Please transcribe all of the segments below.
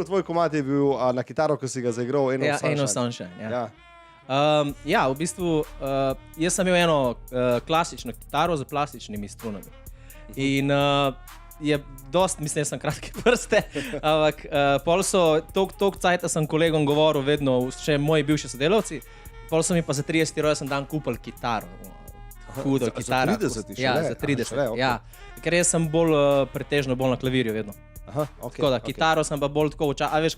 prvi tvoj komad je bil na kitaro, ko si ga zaigral, Eno Sunshine. Ja, v bistvu jaz sem imel eno klasično kitaro z plastičnimi strunami. In je dost, mislim, da sem kratke prste, ampak pol so, toliko cajta sem kolegom govoril vedno, še moji bivši sodelavci, pol so mi pa za 30. rojsten dan kupili kitaro. Hudo kitaro. Za 30? Za 30. Ja, ker jaz sem pretežno bolj na klavirju vedno. Tako da, kitaro sem pa bolj tako a veš,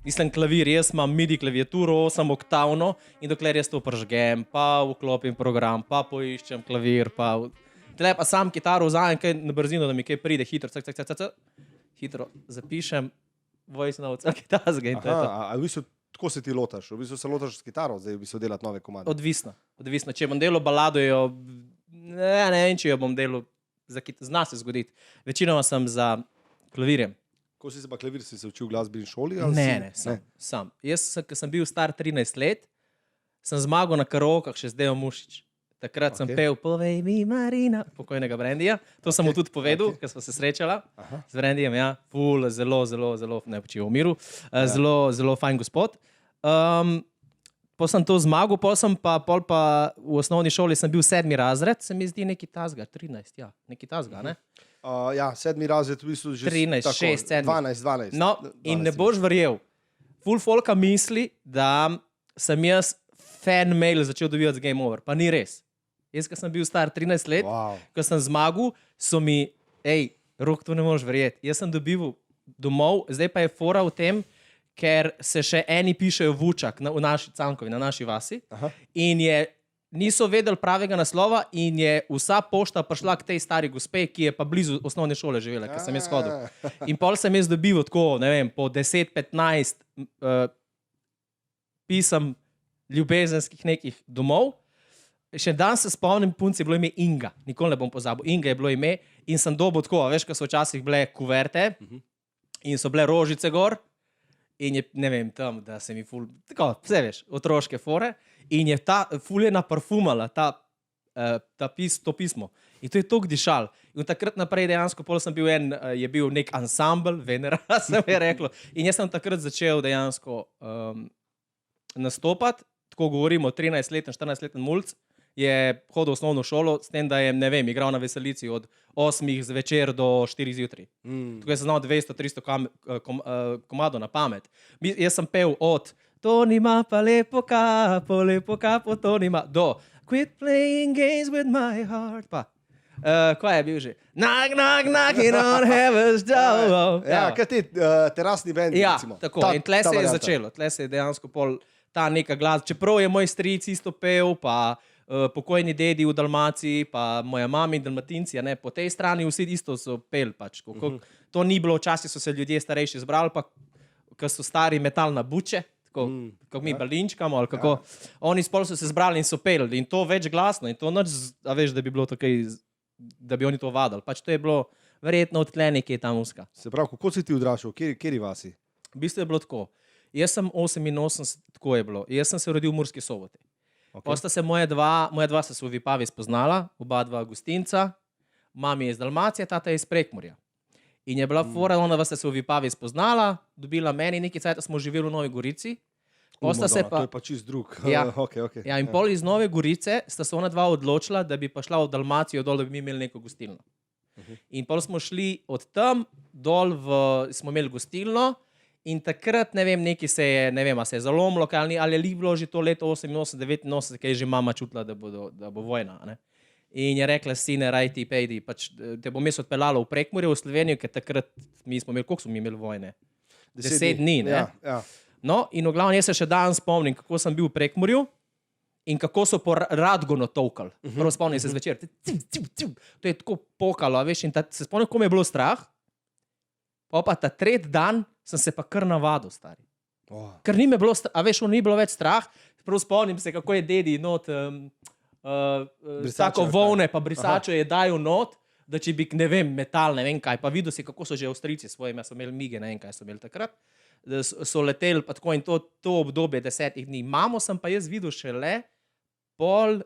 mislim klavir, jaz imam MIDI klaviaturo 8-oktavno in dokler jaz to pržgem, pa vklopim program, pa poiščem klavir, pa tle pa sam kitaro vzamem kaj na brzino, da mi kaj pride hitro, hitro zapišem voice notes, kitazga in to je to. A v bistvu tako se ti lotaš? V bistvu se lotaš s kitaro, zdaj v bistvu delati nove komade? Odvisno. Če bom delal balado, ne vem, če jo bom delal, zna se zgoditi. Večinoma sem za klavirjem. Ko si se pa klavir, si se učil v glasbeni šoli? Ne, sam. Jaz, ko sem bil star 13 let, sem zmagal na karaokah še z Dejo Mušič. Takrat sem pel Povej mi Marina, pokojnega Brandija. To sem mu tudi povedal, ker smo se srečala z Brandijem. Ja, zelo, ne počival v miru, zelo fajn gospod. Pol sem to zmagal, pol pa v osnovni šoli sem bil 7. razred, se mi zdi neki tazga, 13, ja, neki tazga, ne? Ja, 7. razred v bistvu že 13, 6, 7. 12. No, in ne boš verjel, ful folka misli, da sem jaz fan mail začel dobivati z Game Over, pa ni res. Jaz, ko sem bil star 13 let, ko sem zmagal, so mi, Rok, to ne moreš verjeti. Jaz sem dobival domov, zdaj pa je fora v tem, ker se še eni pišejo Vučak v naši Cankovi, na naši vasi. In niso vedeli pravega naslova in je vsa pošta prišla k tej stari gospe, ki je pa blizu osnovne šole živela, ker sem jaz hodil. In pol sem jaz dobival tako, ne vem, po 10-15 pisem ljubezenskih nekih domov. Še dan se spomnim, punci je bilo ime Inga, nikoli ne bom pozabil. Inga je bilo ime in sem dobil tako, veš, ko so včasih bile kuverte in so bile rožice gor in je, ne vem, tam, da se mi ful, tako, vse veš, otroške fore in je ta ful je naparfumala to pismo. In to je toliko dišal. In takrat naprej dejansko pol sem bil je bil nek ansambl, Venera, se mi je reklo. In jaz sem takrat začel dejansko nastopati, tako govorimo, 13-leten, 14-leten mulc, je hodil v osnovno šolo, s tem, da je, ne vem, igral na veselici od 8 zvečer do 4 zjutraj. Tukaj sem znal 200-300 komadov na pamet. Jaz sem pel od Toni ima pa lepo kapo, Toni ima, do Quit playing games with my heart, pa. Kaj je bil že? Knocking on heaven's door. Ja, kaj ti terasni bendi, recimo. Ja, tako. In tle se je začelo. Tle se je dejansko pol ta neka glas. Čeprav je moj stric isto pel, pa pokojni dedi v Dalmaciji, pa moja mama in Dalmatinci, ne, po tej strani vsi isto so pel pač. To ni bilo, včasih so se ljudje starejši zbrali, pa ko so stari metal na buče, kako mi balinčkamo, ali kako. Oni spol so se zbrali in so peli in to več glasno in to nič, a veš, da bi bilo takaj, da bi oni to vadali. Pač to je bilo verjetno odtle nekje ta muska. Se pravi, kako si ti odraščal, kjeri vasi? V bistvu je bilo tako. Jaz sem 88, tako je bilo. Jaz sem se rodil v Murski Soboti. Posta se moja dva sta se v Vipavi spoznala, oba dva gostinca, mami je iz Dalmacije, tata je iz Prekmurja. In je bila fora, ona sta se v Vipavi spoznala, dobila meni, nekaj cajta smo živeli v Novi Gorici. To je pa čist drug. Ja, in pol iz Nove Gorice sta se ona dva odločila, da bi pa šla v Dalmacijo dol, da bi mi imeli neko gostilno. In pol smo šli od tam dol, smo imeli gostilno. In takrat, ne vem, nekaj se je, ne vem, a se je zalomilo, ali je bilo že to leto 88, 89, kaj je že mama čutila, da bo vojna. Ne? In je rekla, sine, raj ti, pejdi, pač te bom jaz odpeljala v Prekmurje, v Slovenijo, ker takrat mi smo imeli, koliko smo imeli vojne? 10 dni, ne? Ja. No, in v glavnem jaz se še dan spomnim, kako sem bil v Prekmurju in kako so po Radgonu tolkali. Prvo spomnim se zvečer. To je tako pokalo, veš, in se spomnim, kako mi je bilo strah. Pa ta tretji dan sem se pa kar navadil, stari. Ker ni me bilo, a veš, ni bilo več strah. Prvo spomnim se, kako je dedi not, vsako volne pa brisačo je dajal not, da če bi, ne vem, metal, ne vem kaj, pa videl si, kako so že Avstrijci svojim, so imeli mige, ne vem kaj so imeli takrat, da so leteli pa tako in to obdobje 10 dni. Mamo sem pa jaz videl šele pol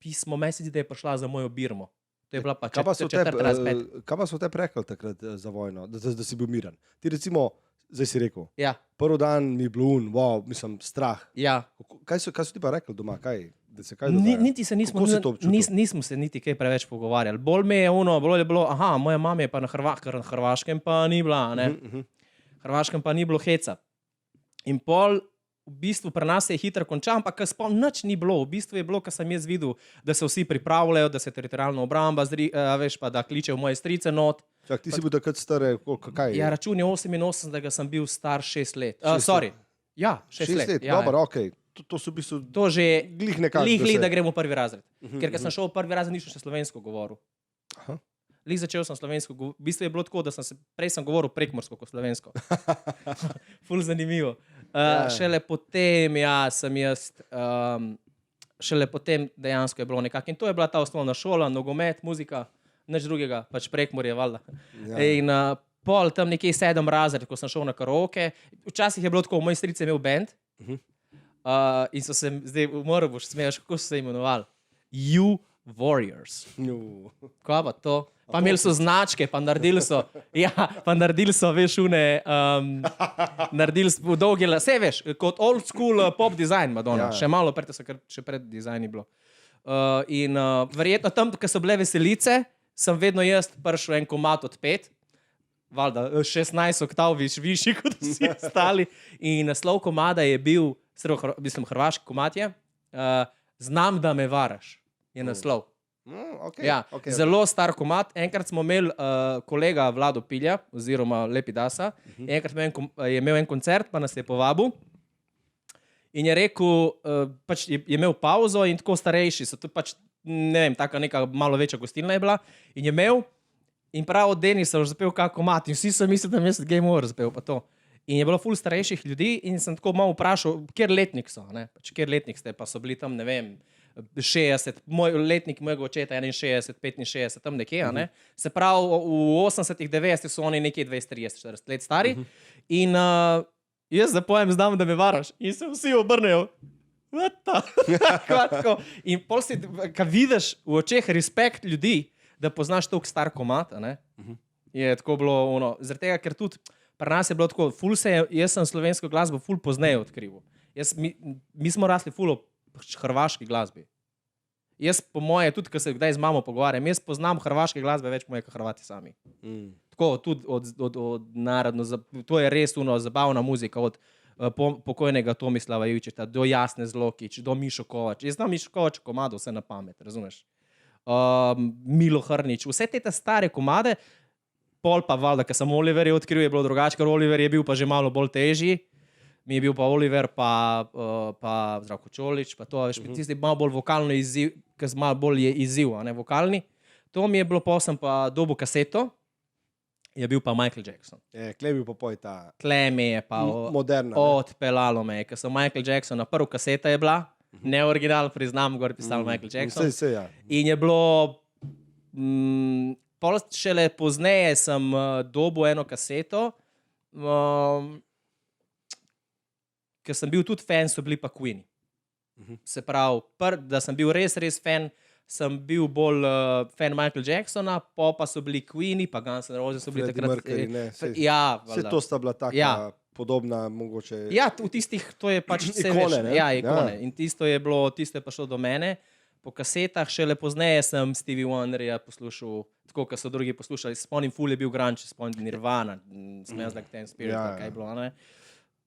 pismo meseci, da je prišla za mojo Birmo. To je bila pa četrta razpet. Kaj pa so te rekli takrat za vojno, da si bil miren? Ti recimo Zdaj si rekel. Ja, Prvi dan mi je bilo wow, mislim, strah. ja. Kaj so ti pa rekli doma? Da se kaj dogaja? Niti se Kako si to občutil? nismo se niti kaj preveč pogovarjali. Bolj me je bolj je bilo, aha, moja mama je pa na Hrvaškem pa ni bila, ne. Hrvaškem pa ni bilo heca. In pol v bistvu pri nas se je hitro končal, ampak nič ni bilo. V bistvu je bilo, kar sem jaz videl, da se vsi pripravljajo, da se teritorialna obramba, veš pa, da kličejo moje strice not. Čak, ti si bil takrat star, kaj je? Ja, račun je 88, da sem bil star 6 let. 6 Sorry. Ja, 6 let. Ja, Dobro, okej. To so v bistvu To že glih nekako. da gremo v prvi razred. Ker sem šel v prvi razred, nisem še slovensko govoril. Aha. Lih začel sem slovensko, v bistvu je bilo tako, da prej sem govoril prekmursko kot slovensko. Ful zanimivo. Šele potem, sem jaz, šele potem dejansko je bilo nekako. In to je bila ta osnovna šola, nogomet, muzika, nič drugega, pač Prekmurje, valjda. Ja. In pol tam nekje 7 razred, ko sem šel na karaoke. Včasih je bilo tako, moj stric je imel band. In so se, zdaj moral boš smeješ, kako so se imenovali? You Warriors. Kaj pa to? Pa imeli so značke, pa naredili so, veš, naredili so dolge lase, veš, kot old school pop design, Madonna. Ja. Še malo pred, še pred dizajni bilo. Verjetno tam, ko so bile veselice, sem vedno jaz prišel en komad od 5, valjda 16 oktav višji kot vsi ostali. In naslov komada je bil, mislim, hrvaški komad je, Znam, da me varaš, je naslov. Okay, Ja, okay. zelo star komad. Enkrat smo imeli kolega Vlado Pilja, oziroma Lepidasa, enkrat je imel en koncert, pa nas je povabil. In je rekel, pač je imel pauzo in tako starejši so, to pač, ne vem, taka neka malo večja gostilna je bila. In je imel, in prav od Denisa je zapel kak komad in vsi so mislili, da je Game Over zapel pa to. In je bilo ful starejših ljudi in sem tako malo vprašal, kjer letnik so, ne? Pač kjer letnik ste, pa so bili tam, ne vem, 60, letnik mojega očeta 61, 65, tam nekje, ne? Se pravi, v 80-ih, 90-ih so oni nekje 20, 30, 40 let stari. In jaz zapojem, Znam, da me varaš. In se vsi obrnejo. In pol si, kad vidiš v očeh respekt ljudi, da poznaš toliko star komad, ne? Je tako bilo, zaradi tega, ker tudi pri nas je bilo tako, jaz sem slovensko glasbo ful pozneje odkrival. Mi smo rasli ful o hrvaški glasbi. Jaz po moje, tudi ko se kdaj z mamo pogovarjam, jaz poznam hrvaške glasbe več moje, kot Hrvati sami. Tako, tudi od narodno, to je res zabavna muzika, od pokojnega Tomislava Ivčeta do Jasne Zlokić, do Mišo Kovač. Jaz znam Mišo Kovač komado vse na pamet, razumeš? Milo Hrnić, vse te stare komade, pol pa valjda, ker sem Oliver je odkril, je bilo drugače, ker Oliver je bil pa že malo bolj težji. Mi je bil pa Oliver, pa Zdravko Čolić, pa to, veš, tisti malo bolj vokalno izziv, ker malo bolj je izziv, a ne vokalni. To mi je bilo, pa sem pa dobil kaseto, je bil pa Michael Jackson. Klej bil pa poj ta Tle me je pa moderna. odpelalo me, ker sem Michael Jackson, na prvo kaseta je bila, ne original, priznam, gor pisal Michael Jackson. Vse, ja. In je bilo, pol šele pozneje sem dobil eno kaseto, ker sem bil tudi fan, so bili pa Queeni. Se pravi, da sem bil res fan, sem bil bolj fan Michael Jacksona, pa so bili Queeni, pa Guns N' Roses so bili takrat. Ja, vse to sta bila taka podobna, mogoče. Ja, v tistih, to je pač vse ikone, veš. Ja, ikone. In tisto je pa šlo do mene. Po kasetah, šele pozneje sem Stevie Wonderja poslušal, tako, kot so drugi poslušali. Spomnim, ful je bil grunge, spomnim Nirvana, Smells Like Teen Spirit, kaj je bilo, ne?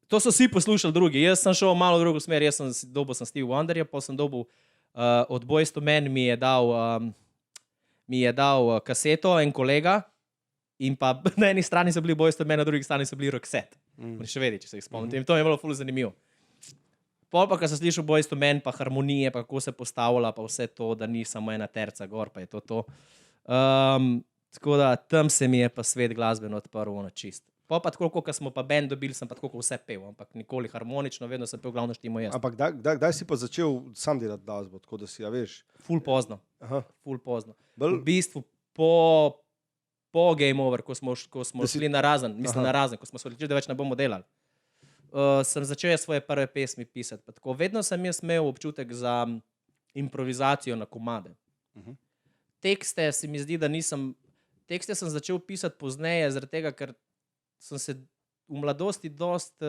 To so vsi poslušali drugi. Jaz sem šel malo v drugo smer, dobil sem Stevie Wonderja, pa sem dobil od Boyz II Men mi je dal kaseto en kolega in pa na eni strani so bili Boyz II Men, na drugi strani so bili Roxette. Še vedi, če se jih spomnim. To je bilo ful zanimivo. Pol pa, ko sem slišal Boyz II Men, pa harmonije, pa kako se postavlja, pa vse to, da ni samo ena terca gor, pa je to. Tako da tam se mi je pa svet glasbeno odprl na čist. Pa tako, ko smo pa band dobili, sem pa tako vse pel, ampak nikoli harmonično, vedno sem pel glavno štimo jaz. Ampak kdaj si pa začel sam delati glasbo, tako da si, ja veš? Ful pozno. Aha. Ful pozno. V bistvu po Game Over, ko smo šli na razen, ko smo se odločili, da več ne bomo delali. Sem začel svoje prve pesmi pisati. Vedno sem jaz imel občutek za improvizacijo na komade. Tekste sem začel pisati pozneje, zaradi tega, ker sem se v mladosti dosti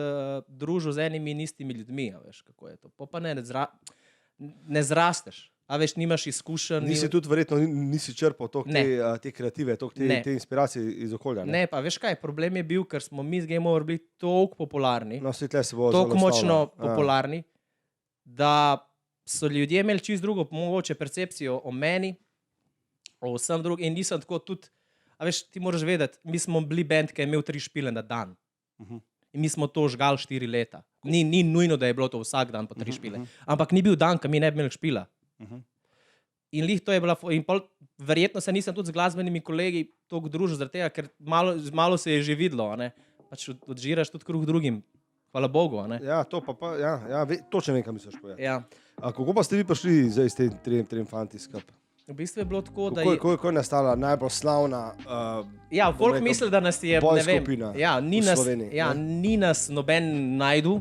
družil z enimi in istimi ljudmi, a veš, kako je to. Pa ne zrasteš, a veš, nimaš izkušenj. Nisi tudi verjetno nisi črpal te kreative, te inspiracije iz okolja. Ne, pa veš kaj, problem je bil, ker smo mi z Game Over bili toliko popularni, no, toliko močno popularni, da so ljudje imeli čisto drugo mogoče percepcijo o meni, o vsem drugem in nisem tako tudi, a veš, ti moraš vedeti, mi smo bili band, ki je imel 3 špile na dan. In mi smo to žgali 4 leta. Ni nujno, da je bilo to vsak dan po 3 špile. Ampak ni bil dan, ko mi ne bi imeli špila. In lih to je bila, in verjetno se nisem tudi z glasbenimi kolegi toliko družil zaradi tega, ker malo se je že videlo, ne? Pač odžiraš tudi kruh drugim. Hvala Bogu, ne? Ja, to točno vem, kaj misliš povedati. Ja. A kako pa ste vi prišli zdaj s tem trem fanti skupaj? V bistvu je bilo tako, da Kako je nastala najbolj slavna ja, folk misli, da nas je, ne vem, skupina v Sloveniji? Ni nas noben najdu.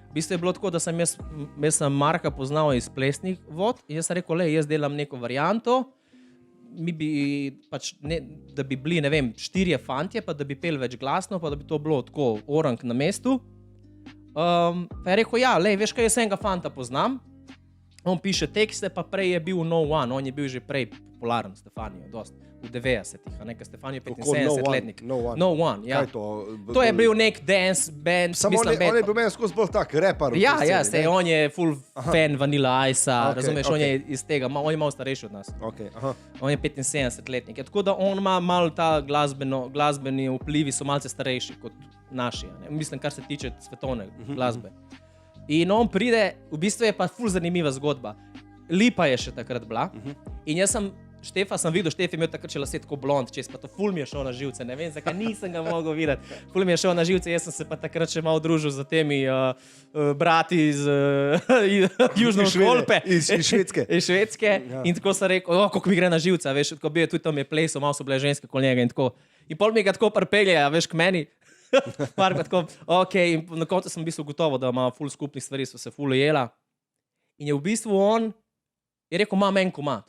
V bistvu je bilo tako, da sem jaz Marka poznal iz Plesnih vod in jaz sem rekel, jaz delam neko varianto, mi bi pač, da bi bili, ne vem, 4 fantje, pa da bi pel več glasno, pa da bi to bilo tako orang na mestu. Pa je rekel, veš kaj, jaz enega fanta poznam, on piše tekste, pa prej je bil No One, on je bil že prej popularen, Stefanijo, dost, v 90-ih, Stefanijo 75-letnik. No One, ja. Kaj to? To je bil nek dance band. Samo on je bil meni skozi bolj tak rapper. Ja, on je full fan Vanilla Ice-a, razumeš, on je iz tega, on je malo starejši od nas. On je 75-letnik, tako da on ima malo ta glasbeni vplivi, so malce starejši kot naši, mislim, kar se tiče svetovne glasbe. In on pride, v bistvu je pa ful zanimiva zgodba. Lipa je še takrat bila. In jaz sem videl, Štef je imel takrat še lase tako blond, čez pa to ful mi je šel na živce. Ne vem, zakaj nisem ga mogel videti. Ful mi je šel na živce, jaz sem se pa takrat še malo družil z temi brati iz Južne Kolpe. Iz Švedske. Iz Švedske. Ja. In tako sem rekel, kako mi gre na živce, veš, tako bil je tudi tam je plesal, malo so bile ženske kol njega in tako. In pol mi ga tako pripelje, veš, k meni. Tako, in na koncu sem v bistvu gotovo, da ima ful skupnih stvari, so se ful ujela. In je v bistvu on je rekel, imam en komad.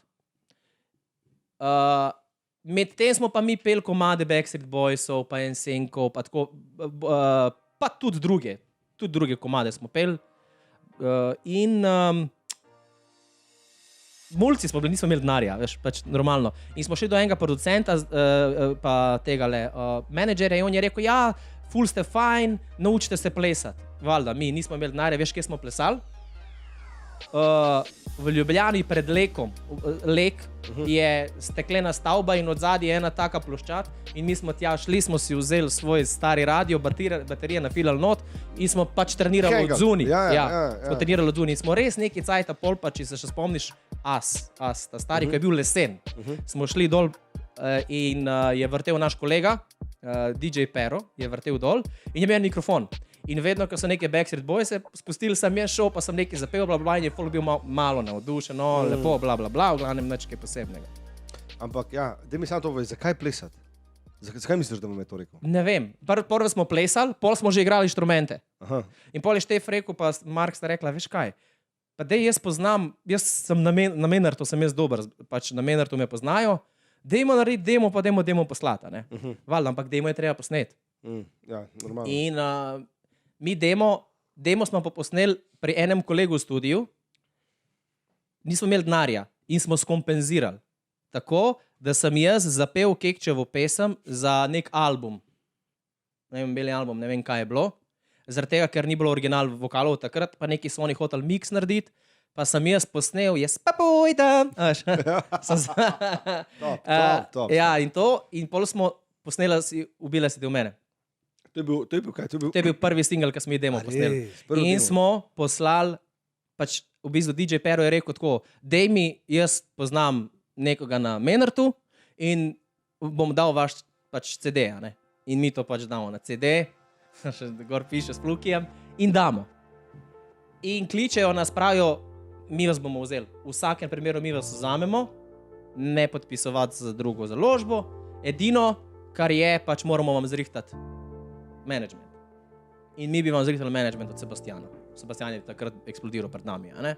Med tem smo pa mi pel komade Backstreet Boysov, pa NSYNC-ov, pa tako, pa tudi druge komade smo pel. Mulci smo bili, nismo imeli denarja, veš, pač normalno. In smo šli do enega producenta, pa tegale menedžerja in on je rekel, ful ste fajn, naučite se plesati. Valjda, mi nismo imeli denarja, veš, kje smo plesali? V Ljubljani pred Lekom. Lek je steklena stavba in od zadaj je ena taka ploščad in mi smo tja šli, smo si vzeli svoj stari radio, baterije nafilali not in smo pač trenirali od zunaj. Smo trenirali od zunaj in smo res neki cajta pol, pa če se še spomniš, ta stari, ki je bil lesen. Smo šli dol in je vrtel naš kolega, DJ Pero, je vrtel dol in je imel mikrofon. In vedno, ko so neke Backstreet Boys spustili, sem jaz šel, pa sem nekaj zapel, in je folk bil malo navdušen, lepo, v glavnem nič kaj posebnega. Ampak daj mi samo to povedati, zakaj plesati? Zakaj misliš, da bom to rekel? Ne vem. Prvo smo plesali, pol smo že igrali inštrumente. In pol je Štef rekel, pa Mark sta rekla, veš kaj, pa dej jaz poznam, jaz sem na Menartu, sem jaz dober, pač na Menartu me poznajo, dejmo narediti demo, pa demo poslata, ne? Valjda, ampak demo je treba posneti. Ja, normalno. In mi demo smo pa posneli pri enem kolegu v studiu, nismo imeli denarja in smo skompenzirali. Tako, da sem jaz zapel Kekčevo pesem za nek album. Ne vem, beli album, ne vem, kaj je bilo. Zaradi tega, ker ni bilo original vokalov takrat, pa neki so oni hoteli mix narediti, pa sem jaz posnel, jaz pa pojdem. Top. Ja, in pol smo posnela Ubila si del mene. To je bil kaj? To je bil prvi single, ki smo jih demo posneli. In smo poslali, pač v bistvu DJ Pero je rekel tako, dej mi, jaz poznam nekoga na Menartu in bom dal vaš pač CD, ne? In mi to pač damo na CD, še gor piše s plukijem in damo. In kličejo nas, pravijo, mi vas bomo vzeli. V vsakem primeru mi vas vzamemo, ne podpisovati za drugo založbo, edino, kar je, pač moramo vam zrihtati management. In mi bi vam zrihtali management od Sebastiana. Sebastian je takrat eksplodiral pred nami, a ne?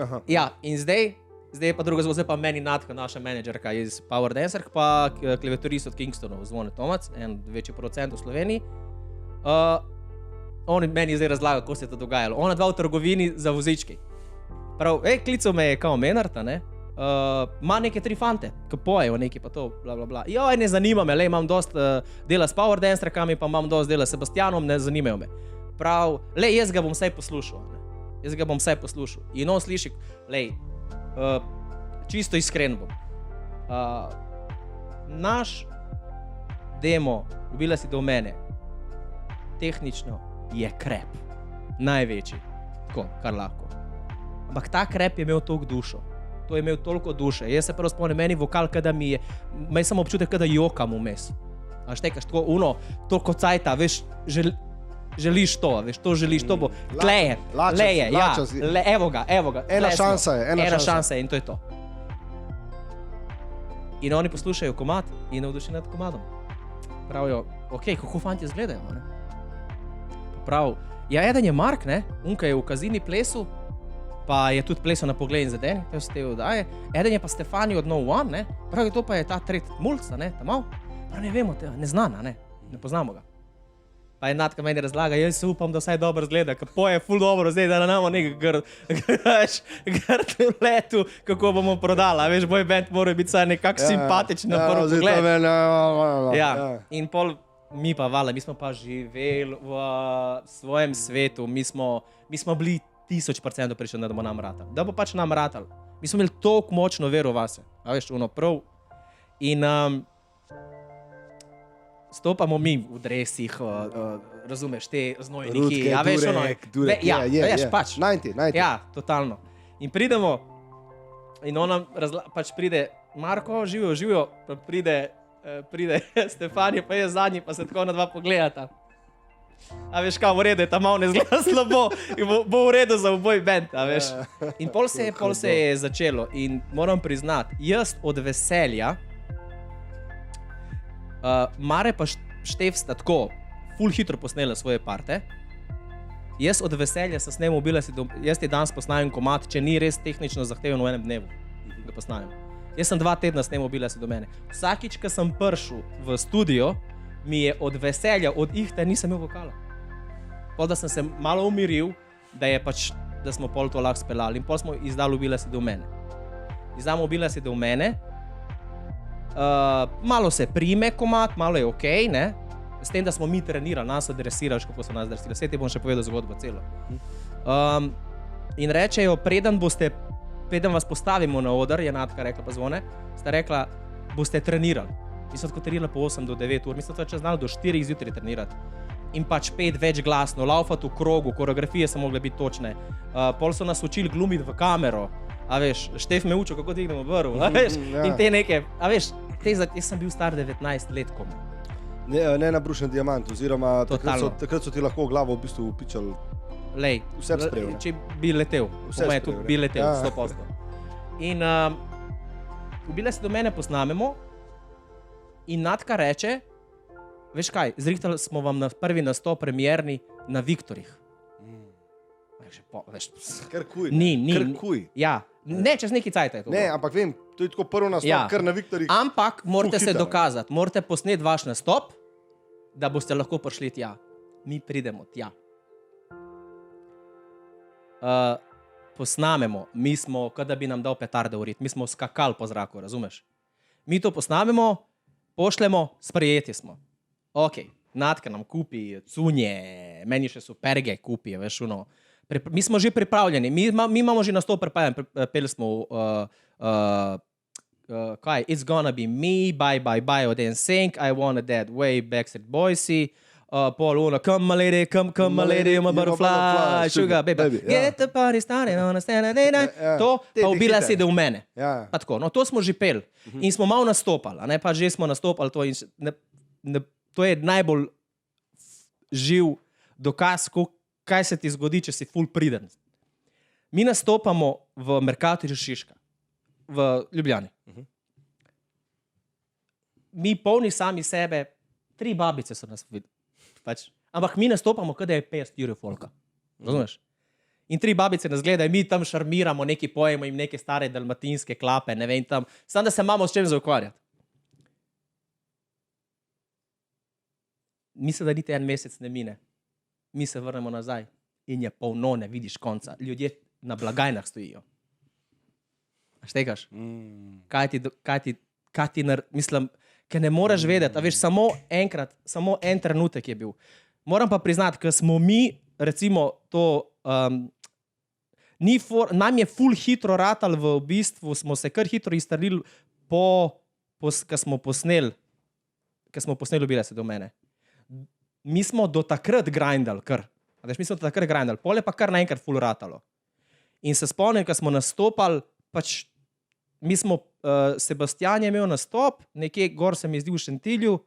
Aha. Ja, in zdaj Zdaj pa druga zgodba, zdaj pa meni Natka, naša menedžerka iz Power Dancer, pa klaviaturist od Kingstonu, Zvone Tomac, en večji producent v Sloveniji. On meni zdaj razlaga, kako se je to dogajalo. Ona dva v trgovini za vozički. Prav, klical me je kao Menarta, ne? Ima neke 3 fante, ki pojejo neki pa to, bla, bla, bla. Joj, ne zanima me, imam dost dela s Power Dancerakami, pa imam dost dela s Sebastianom, ne zanimajo me. Prav, jaz ga bom vsaj poslušal, ne? Jaz ga bom vsaj poslušal. In on sliši, čisto iskren bom. Naš demo, Ubila si do mene, tehnično je krep. Največji, tako, kar lahko. Ampak ta krep je imel toliko dušo. To je imel toliko duše. Jaz se prvo spomnim, meni vokal, kada mi je, imaj samo občutek, kada jokam vmes. A štekaš, tako toliko cajta, veš, želiš to, veš, to želiš, to bo, tleje, ja, evo ga. Ena šansa je, in to je to. In oni poslušajo komad in navdušeni nad komadom. Pravijo, kako fanti izgledajo, ne? Prav, ja, eden je Mark, ne, unka je v Kazini plesu, pa je tudi plesal na Poglej in Zadeni, to se te vdaje. Eden je pa Stefani od No One, ne, pravi, to pa je ta tret Mulca, ne, tam mal. Pravi, ne vemo tega, neznana, ne poznamo ga. Pa je Natka meni razlaga, jaz se upam, da vsaj dobro zgleda, ker poje ful dobro, zdaj da namo nekaj grd v letu, kako bomo prodala, veš, boj band mora biti saj nekako simpatičen na prvi pogled. Ja, in pol mi pa vala, mi smo pa živeli v svojem svetu, mi smo bili 1000% prišli, da bo nam ratal. Da bo pač nam ratal. Mi smo imeli toliko močno vero vase, a veš, ono prav. In stopamo mi v dresih, razumeš, te znojniki, ja veš, ono, pač. 90. Ja, totalno. In pridemo, in on nam pač pride, Marko, živijo, pa pride Stefanija, pa je zadnji, pa se tako na dva pogledata. A veš, kaj, v redu je, ta malo ne zgleda slabo in bo v redu za oboj band, a veš. In pol se je začelo in moram priznati, jaz od veselja, Mare pa Štef sta tako ful hitro posnela svoje parte, jaz od veselja se snem Ubila si do... Jaz ti danes posnajem komad, če ni res tehnično zahteven v enem dnevu, ga posnajem. Jaz sem 2 tedna snem Ubila si do mene. Vsakič, ko sem prišel v studio, mi je od veselja, od ihte nisem imel vokala. Pol, da sem se malo umiril, da smo pol to lahko speljali. In pol smo izdali Ubila si do mene. Izdamo Ubila si do mene, malo se prime komad, malo je okej, ne? S tem, da smo mi trenirali, nas adresiraš, kako so nas adresirali. Vse ti bom še povedal zgodbo celo. In rečejo, preden vas postavimo na oder, je Natka rekla pa Zvone, sta rekla, boste trenirali. Mi smo tako trenirali po 8 do 9 ur, mi smo to znali do 4 zjutraj trenirati. In pač 5 več glasno, laufati v krogu, koreografije so mogle biti točne. Pol so nas učili glumiti v kamero, a veš, Štef me učil, kako dignemo vrv, a veš, in te neke, a veš, jaz sem bil star 19 let komu. Ne nabrušen diamant, oziroma takrat so ti lahko glavo v bistvu upičali. Lej, vse sprejel. Če bi letel, po moje tudi bi letel, 100%. In Ubila si do mene posnamemo in Natka reče, veš kaj, zrihtali smo vam na prvi nastop premierni na Viktorjih. Krkuj. Krkuj. Ja, ne, čez neki cajt je to. Ne, ampak vem, to je tako prvo nastop, kar na Viktorjih. Ampak morate se dokazati, morate posneti vaš nastop, da boste lahko prišli tja. Mi pridemo tja. Posnamemo, mi smo, kot da bi nam dal petarde v rit, mi smo skakali po zraku, razumeš? Mi to posnamemo, pošljemo, sprejeti smo. Ok, Natka nam kupi cunje, meni še superge kupi, veš, ono. Mi smo že pripravljeni, mi imamo že nastop pripravljen, peli smo kaj, It's gonna be me, bye, bye, bye, od NSYNC, I want it that way, Backstreet Boysi, Paul Uno, come my lady, come my lady, my butterfly, sugar baby, get the party started on a Saturday night. To pa Ubila si do mene. Pa tako, no to smo že peli in smo malo nastopali, a ne pa že smo nastopali to in to je najbolj živ dokaz, kaj se ti zgodi, če si ful priden. Mi nastopamo v Mercatorju Šiška, v Ljubljani. Mi polni sami sebe, 3 babice so nas videli. Ampak mi nastopamo, kada je 50 jurjev folka. Razumeš? In 3 babice nas gledajo, mi tam šarmiramo, neki pojemo jim neke stare dalmatinske klape, ne vem tam, samo da se imamo s čem zaukvarjati. Mislim, da niti en mesec ne mine. Mi se vrnemo nazaj in je polno, ne vidiš konca. Ljudje na blagajnah stojijo. A štekaš? Mislim, ker ne moreš vedeti, a veš, samo en trenutek je bil. Moram pa priznati, ker smo mi, recimo, to, nam je ful hitro ratal, v bistvu smo se kar hitro izstrelili ker smo posneli Ubila se do mene. Mi smo do takrat grindali kar. Pol je pa kar naenkrat ful ratalo. In se spomnim, ko smo nastopali, pač mi smo, Sebastian je imel nastop, nekje gor se mi zdi v Šentilju,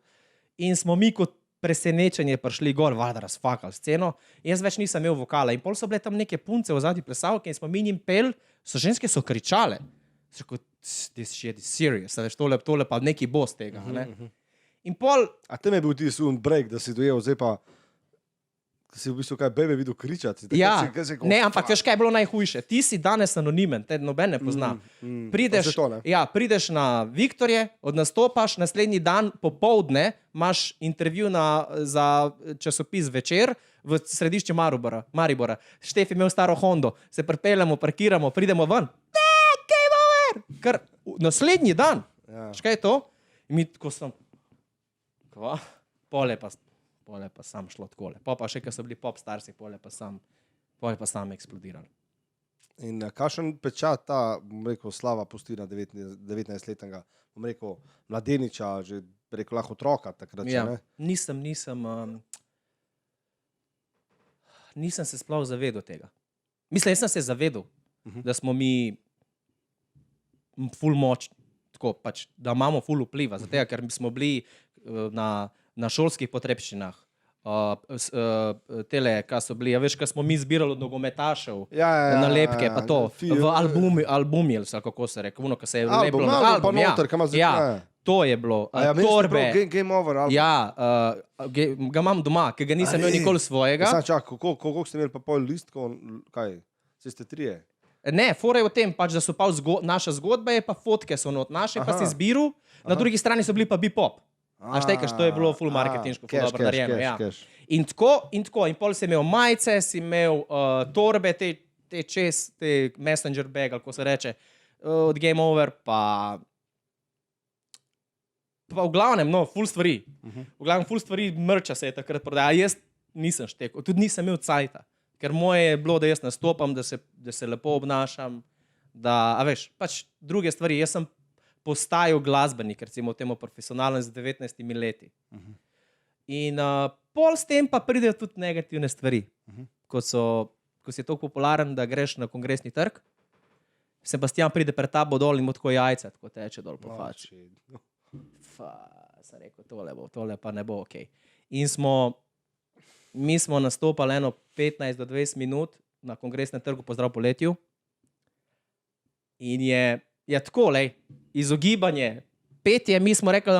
in smo mi kot presenečenje prišli gor, valjda razfakali sceno, jaz več nisem imel vokala in pol so bile tam neke punce v zadnji plesavke in smo mi njim pel, ženske so kričale. So kot, this shit is serious, veš, tole pa neki boss tega, ne? In pol... A tem je bil tisti break, da si dojel, zdaj pa si v bistvu kaj bebe videl kričati. Ja, ne, ampak veš, kaj je bilo najhujše? Ti si danes anonimen, te noben ne pozna. Prideš na Viktorje, odnastopaš, naslednji dan popoldne imaš intervju za časopis Večer v središču Maribora. Štef je imel staro Hondo, se pripeljamo, parkiramo, pridemo ven. Game over! Kar naslednji dan. Škaj je to? In mi tako sem... Kva? Pole pa sam šlo takole. Pa še, ko so bili pop starsi, pole pa sam eksplodirali. In kakšen pečat ta, bom rekel, slava pusti na 19-letnega, bom rekel, mladeniča, že rekel, lahko otroka takrat, ja, ne? Nisem se sploh zavedal tega. Mislim, jaz sem se zavedal, da smo mi ful moč, tako pač, da imamo ful vpliva, zato ker smo bili na šolskih potrebščinah, tele, kaj so bili, veš, kaj smo mi zbirali od nogometašev, nalepke, pa to, v albumi, kako se reče, ono, kaj se je lepilo na album, to je bilo, torbe. Game Over album. Ja, ga imam doma, ker ga nisem imel nikoli svojega. Sam čak, koliko ste imeli pa pol listkov, kaj, ste trije? Ne, fora je v tem, pač, da so pa naša zgodba je pa fotke so not naše, pa si zbiru, na drugi strani so bili pa bipop. A štekaš, to je bilo full marketinško, full dobro narejeno, ja. In tako, in pol si imel majice, si imel torbe, te čez, te messenger bag, ali ko se reče, od Game Over, pa v glavnem, no, full stvari. V glavnem, full stvari mrča se je takrat prodajal. Jaz nisem štekal, tudi nisem imel cajta, ker moje je bilo, da jaz nastopam, da se lepo obnašam, a veš, pač druge stvari, jaz sem postajal glasbenik, recimo temu profesionalno z 19 leti. In pol s tem pa pridejo tudi negativne stvari. Ko si toliko popularen, da greš na kongresni trg, Sebastian pride pred tabo dol in mu tako jajca, tako teče dol po fači. Sem rekel, tole pa ne bo okej. In mi smo nastopali 15 do 20 minut na kongresnem trgu Pozdrav poletju in je tako, lej, izogibanje, petje, mi smo rekli,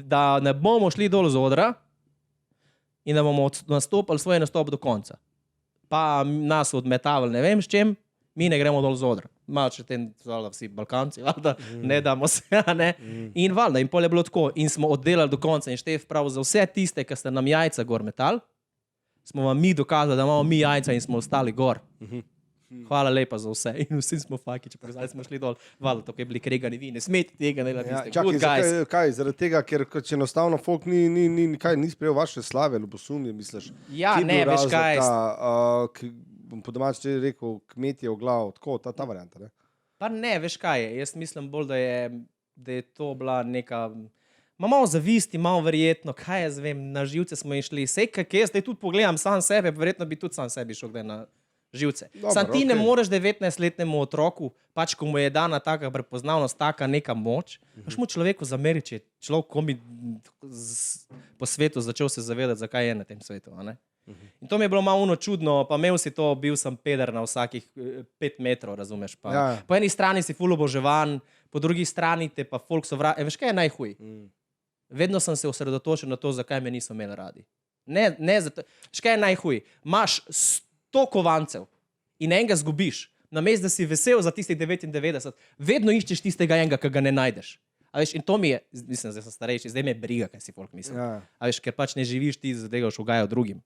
da ne bomo šli dol z odra in da bomo nastopali svoj nastop do konca. Pa nas odmetavali, ne vem s čem, mi ne gremo dol z odra. Malo še vsi Balkanci, valjda, ne damo se, ne. In valjda, in pol je bilo tako, in smo oddelali do konca in Štef prav za vse tiste, ki ste nam jajca gor metali, smo vam mi dokazali, da imamo mi jajca in smo ostali gor. Hvala lepa za vse. In vsi smo faki, če pa zdaj smo šli dol. Valjda, tako je bili kregani, vi ne smete tega, ne niste. Čakaj, kaj, zaradi tega, ker če enostavno folk ni sprejel vaše slave, ljubosumje, misliš? Ja, ne, veš kaj. Bom po domači rekel, kmetje v glav, tako, ta varianta, ne? Pa ne, veš kaj, jaz mislim bolj, da je to bila neka, malo zavisti, malo verjetno, kaj jaz vem, na živce smo išli. Sej, kak jaz zdaj tudi pogledam sam sebe, verjetno bi tudi sam sebi šel gledaj na živce. Sam ti ne moreš 19-letnemu otroku, pač ko mu je dana taka prepoznavnost, taka neka moč, pač mu človeku zameri, če je človek komi po svetu začel se zavedati, zakaj je na tem svetu, a ne? In to mi je bilo malo čudno, pa imel si to, bil sem peder na vsakih 5 metrov, razumeš pa. Ja. Po eni strani si ful oboževan, po drugi strani te pa folk sovraži. Veš, kaj je najhuj? Vedno sem se osredotočil na to, zakaj me niso imeli radi. Ne zato. Veš, kaj je najhuj? Imaš 100 kovancev in enega zgubiš. Namesto, da si vesel za tistih 99, vedno iščeš tistega enega, ki ga ne najdeš. A veš, in to mi je, mislim, da sem starejši, zdaj me briga, kaj si folk misli. Ja. A veš, ker pač ne živiš ti, zadega šugajo drugim.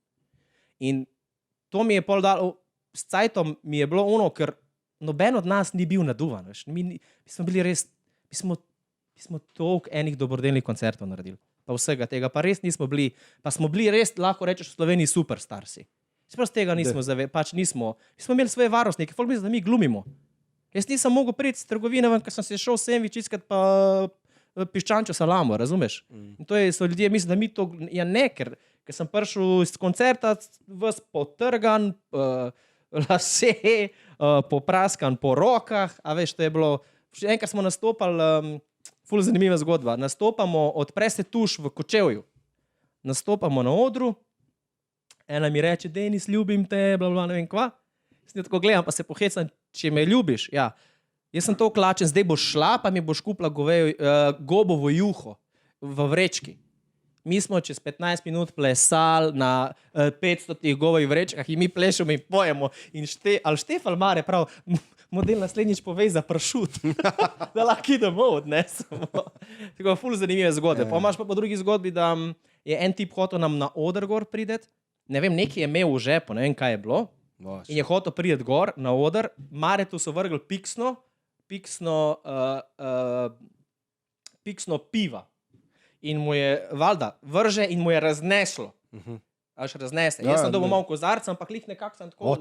In to mi je pol dalo, s cajtom mi je bilo ono, ker noben od nas ni bil naduvan. Veš. Mi smo bili res, mi smo toliko enih dobrodelnih koncertov naredili. Pa vsega tega, pa res nismo bili, pa smo bili res, lahko rečeš, v Sloveniji superstarsi. Sploh tega nismo, pač nismo imeli svoje varnostnike, folk misli, da mi glumimo. Jaz nisem mogel priti z trgovine, ker sem se šel sendvič iskat pa piščančjo salamo, razumeš? In to so ljudje misli, da mi to, ja ne, ker sem prišel iz koncerta, ves potrgan, lase, popraskan po rokah, a veš, to je bilo, enkrat smo nastopali, ful zanimiva zgodba, nastopamo, odpre se tuš v Kočevju, nastopamo na odru, ena mi reče, Denis, ljubim te, bla, bla, ne vem kva. Jaz tako gledam, pa se pohecam, če me ljubiš. Ja. Jaz sem to klačen, zdaj boš šla, pa mi boš kupila gobovo juho v vrečki. Mi smo čez 15 minut plesali na 500 gobovih vrečkah in mi plešemo in pojemo. In Štefan Mare prav, model naslednjič povej za pršut, da lahko domov odnesemo. Tako ful zanimive zgodbe. Pa imaš pa po drugi zgodbi, da je en tip hotel nam na oder gor prideti. Ne vem, nekaj je imel v žepu, ne vem, kaj je bilo. In je hotel priti gor na oder. Maretu so vrgli piksno piva. In mu je, valjda, vrže in mu je razneslo. Až raznese. Jaz sem dobil malo kozarca, ampak lih nekako sem tako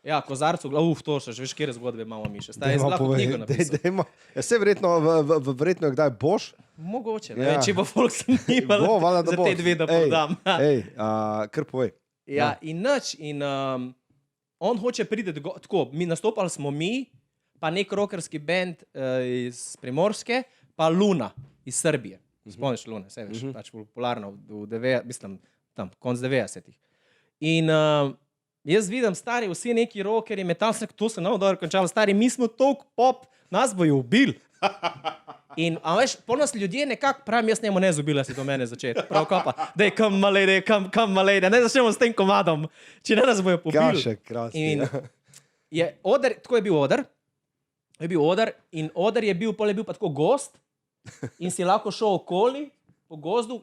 ja, kozarcu, to še, veš, kjer zgodbe imamo mi še. Jaz lahko knjigo napisal. Vse verjetno kdaj boš? Mogoče, ne vem, če bo folk snimal za te dve, da podam. Kar povej. Ja, in nič. In on hoče priti tako, nastopali smo mi, pa nek rockerski band iz Primorske, pa Luna iz Srbije. Spomniš Lune, vse veš, pač popularno mislim, tam, konc 90-ih. In jaz vidim, stari, vsi neki rockeri, metal, to se nam dobro končalo, stari, mi smo toliko pop, nas bojo ubili. In, a veš, pol nas ljudje nekako, pravim, jaz njemu ne zubila si do mene začeti, prav kopa, dej, come my lady, come my lady, ne začnemo s tem komadom, če ne nas bojo pobili. Gaše, krasni. In je oder, tako je bil oder, in oder je bil, pol je bil pa tako gost, in si lahko šel okoli, po gozdu,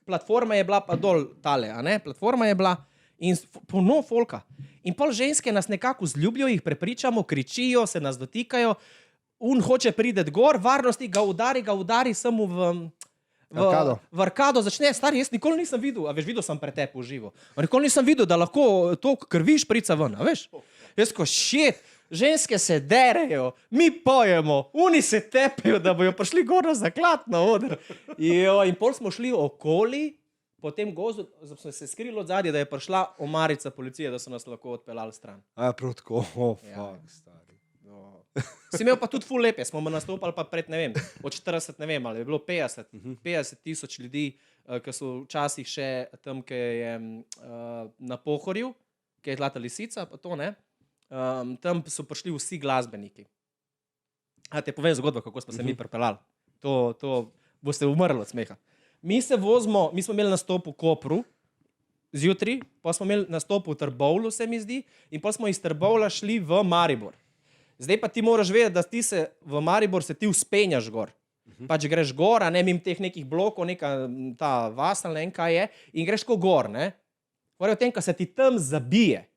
platforma je bila pa dol tale, a ne, platforma je bila, in polno folka. In pol ženske nas nekako zljubljajo, jih prepričamo, kričijo, se nas dotikajo, hoče priti gor, varnosti ga udari samo v arkado, začne, stari, jaz nikoli nisem videl, a veš, videl sem pretep v živo, nikoli nisem videl, da lahko to krvi šprica ven, a veš, jaz ko shit, ženske se derejo, mi pojemo, oni se tepejo, da bojo prišli gor na zaklad na oder. In pol smo šli okoli, po tem gozdu smo se skrili od zadnje, da je prišla omarica policije, da so nas lahko odpeljali stran. Prav tako, fuck, stari. Si imel pa tudi ful lepe, smo nastopali pa pred, ne vem, od 40, ne vem, ali je bilo 50 tisoč ljudi, ki so včasih še tam, ki je na Pohorju, ki je Zlata lisica, pa to ne. Tam so prišli vsi glasbeniki. Te povem zgodbo, kako smo se mi pripeljali. To boste umrli od smeha. Mi smo imeli nastop v Kopru zjutraj, pa smo imeli nastop v Trbovlju, se mi zdi, in pa smo iz Trbovlja šli v Maribor. Zdaj pa ti moraš vedeti, da ti se v Maribor se ti uspenjaš gor. Pač greš gor, a ne mim teh nekih blokov, neka ta vas ali ne vem kaj je, in greš ko gor, ne. Govori o tem, ko se ti tam zabije.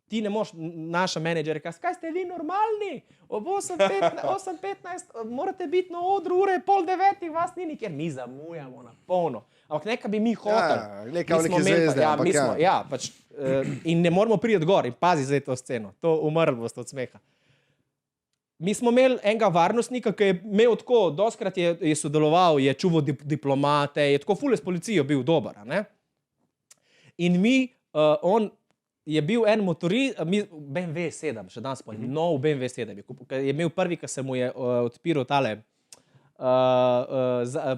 Ti ne moš, naša menedžer, kaj ste vi normalni? Ob 8:15 morate biti na odru, ure 8:30, vas ni nikjer. Mi zamujamo na polno. Ampak nekaj bi mi hoteli. Nekaj zvezde. In ne moramo priti gor in pazi zdaj to sceno. To umrli boste od smeha. Mi smo imeli enega varnostnika, ki je imel tako, doskrat je sodeloval, je čuval diplomate, je tako ful s policijo bil dober, ne? In on je bil en motorist, BMW 7, še danes pa nov BMW 7, je imel prvi, ki se mu je odpiral tale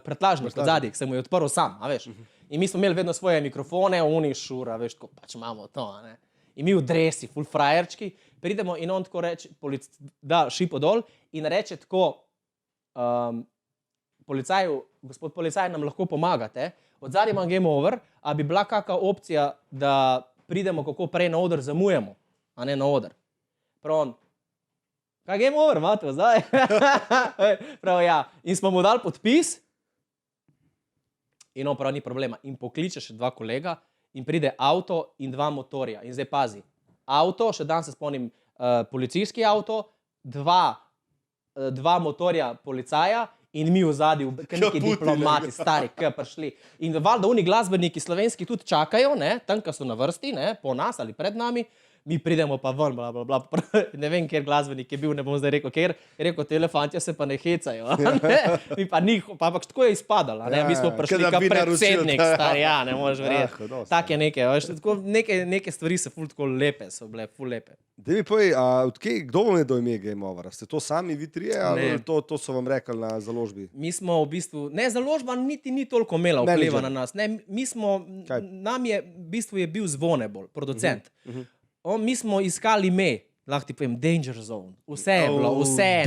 pretlažnik od zadnjih, se mu je odprl sam, a veš. In mi smo imeli vedno svoje mikrofone, oni šura, veš, tako pač imamo to, ne. In mi v dresi, ful frajerčki, pridemo in on tako reče, da šipo dol in reče tako, gospod policaj, nam lahko pomagate, od zadnji imam game over, a bi bila kakšna opcija, da pridemo kako prej na oder, zamujamo. a ne na oder. Prav on, kaj game over, imate zdaj? Prav ja, in smo mu dali podpis in on prav ni problema. In pokliče še 2 kolega in pride avto in 2 motorja. In zdaj pazi, avto, še dan se spomnim, policijski avto, 2 motorja policaja in mi v zadnji, neki diplomati, stari, ki prišli. In valjda oni glasbeniki slovenski tudi čakajo, ne, tam, ki so na vrsti, ne, po nas ali pred nami, mi pridemo pa ven, bla, bla, bla. Ne vem, kjer glasbenik je bil, ne bom zdaj rekel, kjer je rekel, te elefantje se pa ne hecajo. Ne? Mi pa njih, pa tako je izpadalo. Ne? Mi smo prišli kot predsednik, stari, ja, ne moreš verjeti. Tak je nekaj, neke stvari so ful tako lepe, so bile ful lepe. Da mi povej, kdo vam je do ime Game Over? Ste to sami vi trije ali to so vam rekli na založbi? Mi smo v bistvu, ne, založba niti ni toliko imela vpliva na nas. Ne, mi smo, nam je, v bistvu je bil Zvonebol, producent. Mi smo iskali ime, lahko ti povem, Danger Zone. Vse je bilo, vse,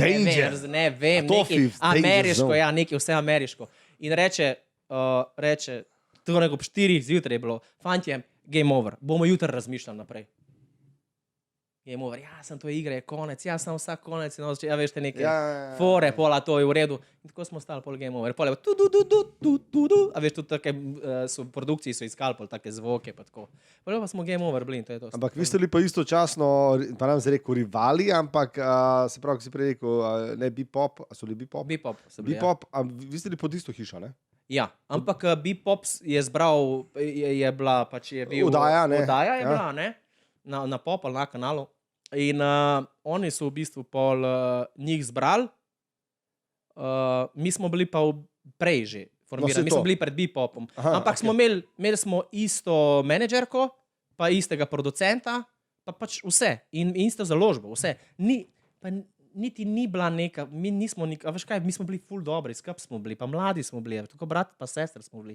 ne vem, nekaj ameriško, ja, nekaj vse ameriško. In reče, tako neko 4 zjutraj je bilo, fantje, Game Over, bomo jutri razmišljali naprej. Game Over, ja, sem to igre, je konec, ja, sem vsak konec, no, ja, veš te neke fore, pola, to je v redu. In tako smo stali pol Game Over, pol je a veš, tudi take produkciji so iskali pol take zvoke, pa tako. Pol pa smo Game Over bili in to je to. Ampak vi ste li pa istočasno, pa nam se rekel rivali, ampak se pravi, ko si prej rekel, ne Bebop, a so li Bebop? Bebop so bili, Bebop, a vi ste li pod isto hišo, ne? Ja, ampak Bebop je zbral, je bila, pač je bil... Udaja, ne? Udaja je bila, ne? Na Pop ali na kanalu. In oni so v bistvu pol njih zbrali, mi smo bili pa prej že formirani, mi smo bili pred Bebopom. Ampak smo imeli smo isto menedžerko, pa istega producenta, pa pač vse. In isto založbo, vse. Niti ni bila neka, mi nismo, a veš kaj, mi smo bili ful dobri, skup smo bili, pa mladi smo bili, tako brat pa sestra smo bili.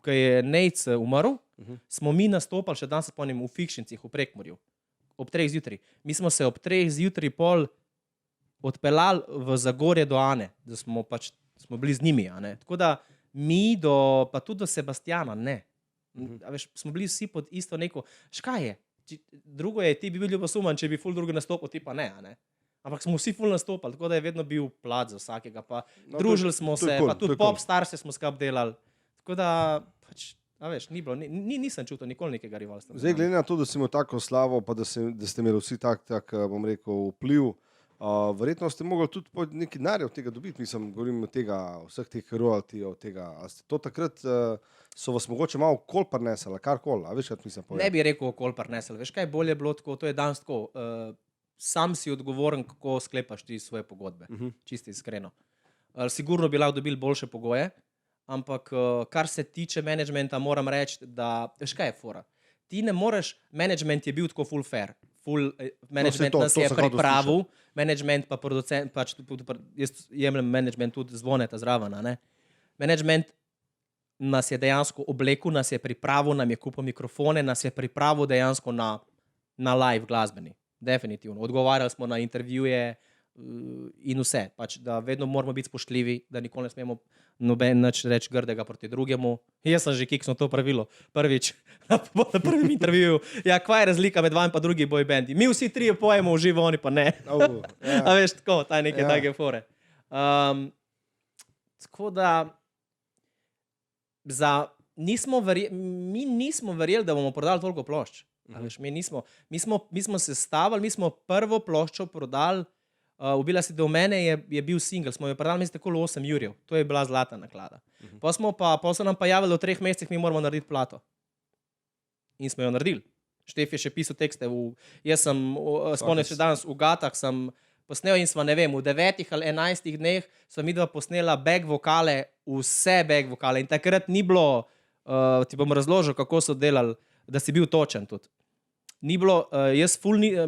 Ko je Nejc umrl, smo mi nastopali, še dan se spomnim, v Fikšincih, v Prekmurju. Ob 3 zjutraj. Mi smo se ob 3 zjutraj pol odpeljali v Zagorje do Ane, da smo pač, smo bili z njimi, a ne. Tako da mi pa tudi do Sebastiana, ne. A veš, smo bili vsi pod isto neko, škaj je? Drugo je, ti bi bil ljubosumen, če bi ful drugo nastopil, ti pa ne, a ne. Ampak smo vsi ful nastopali, tako da je vedno bil plat za vsakega, pa družili smo se, pa tudi Pop Starse smo skup delali. Tako da, pač, a veš, ni bilo, nisem čutil nikoli nekega rivalstva. Zdaj, glede na to, da si imel tako slavo, pa da ste imeli vsi tak, bom rekel, vpliv, verjetno ste mogli tudi nekaj denarja od tega dobiti, mislim, govorim od tega, vseh teh royaltijev, tega, a ste to takrat, so vas mogoče malo kol prinesali, karkoli, a veš, kaj mislim povedati? Ne bi rekel kol prinesali, veš, kaj bolje bilo tako, to je danes tako, sam si odgovoren, kako sklepaš ti svoje pogodbe, čisto iskreno. Sigurno bi lahko dobili boljše pogoje, ampak kar se tiče menedžmenta, moram reči, da, veš kaj je fora? Ti ne moreš, menedžment je bil tako full fair, menedžment nas je pripravil, menedžment pa producent, pač jaz jemljem menedžment tudi Zvoneta zraven, ne? Menedžment nas je dejansko oblekel, nas je pripravil, nam je kupil mikrofone, nas je pripravil dejansko na live glasbeni, definitivno. Odgovarjali smo na intervjuje in vse, pač, da vedno moramo biti spoštljivi, da nikoli ne smemo noben nič reči grdega proti drugemu. Jaz sem že kiksnil to pravilo. Prvič, na prvem intervjuju, ja, kva je razlika med vami pa drugi boy bandi? Mi vsi trije pojemo v živo, oni pa ne. A veš, tako, taj neke take fore. Tako da, mi nismo verjeli, da bomo prodali toliko plošč. Veš, mi smo se stavili, mi smo prvo ploščo prodali, Ubila si do mene je bil single, smo jo prodali mesec tako 8 jurjev, to je bila zlata naklada. Pa so nam pa javili, v 3 mesecih mi moramo narediti plato. In smo jo naredili. Štef je še pisal tekste, jaz sem, spomnim še danes, v Gatah sem posnel in smo, ne vem, v 9 ali 11 dneh sva midva posnela back vokale, vse back vokale in takrat ni bilo, ti bom razložil, kako so delali, da si bil točen tudi. Ni bilo,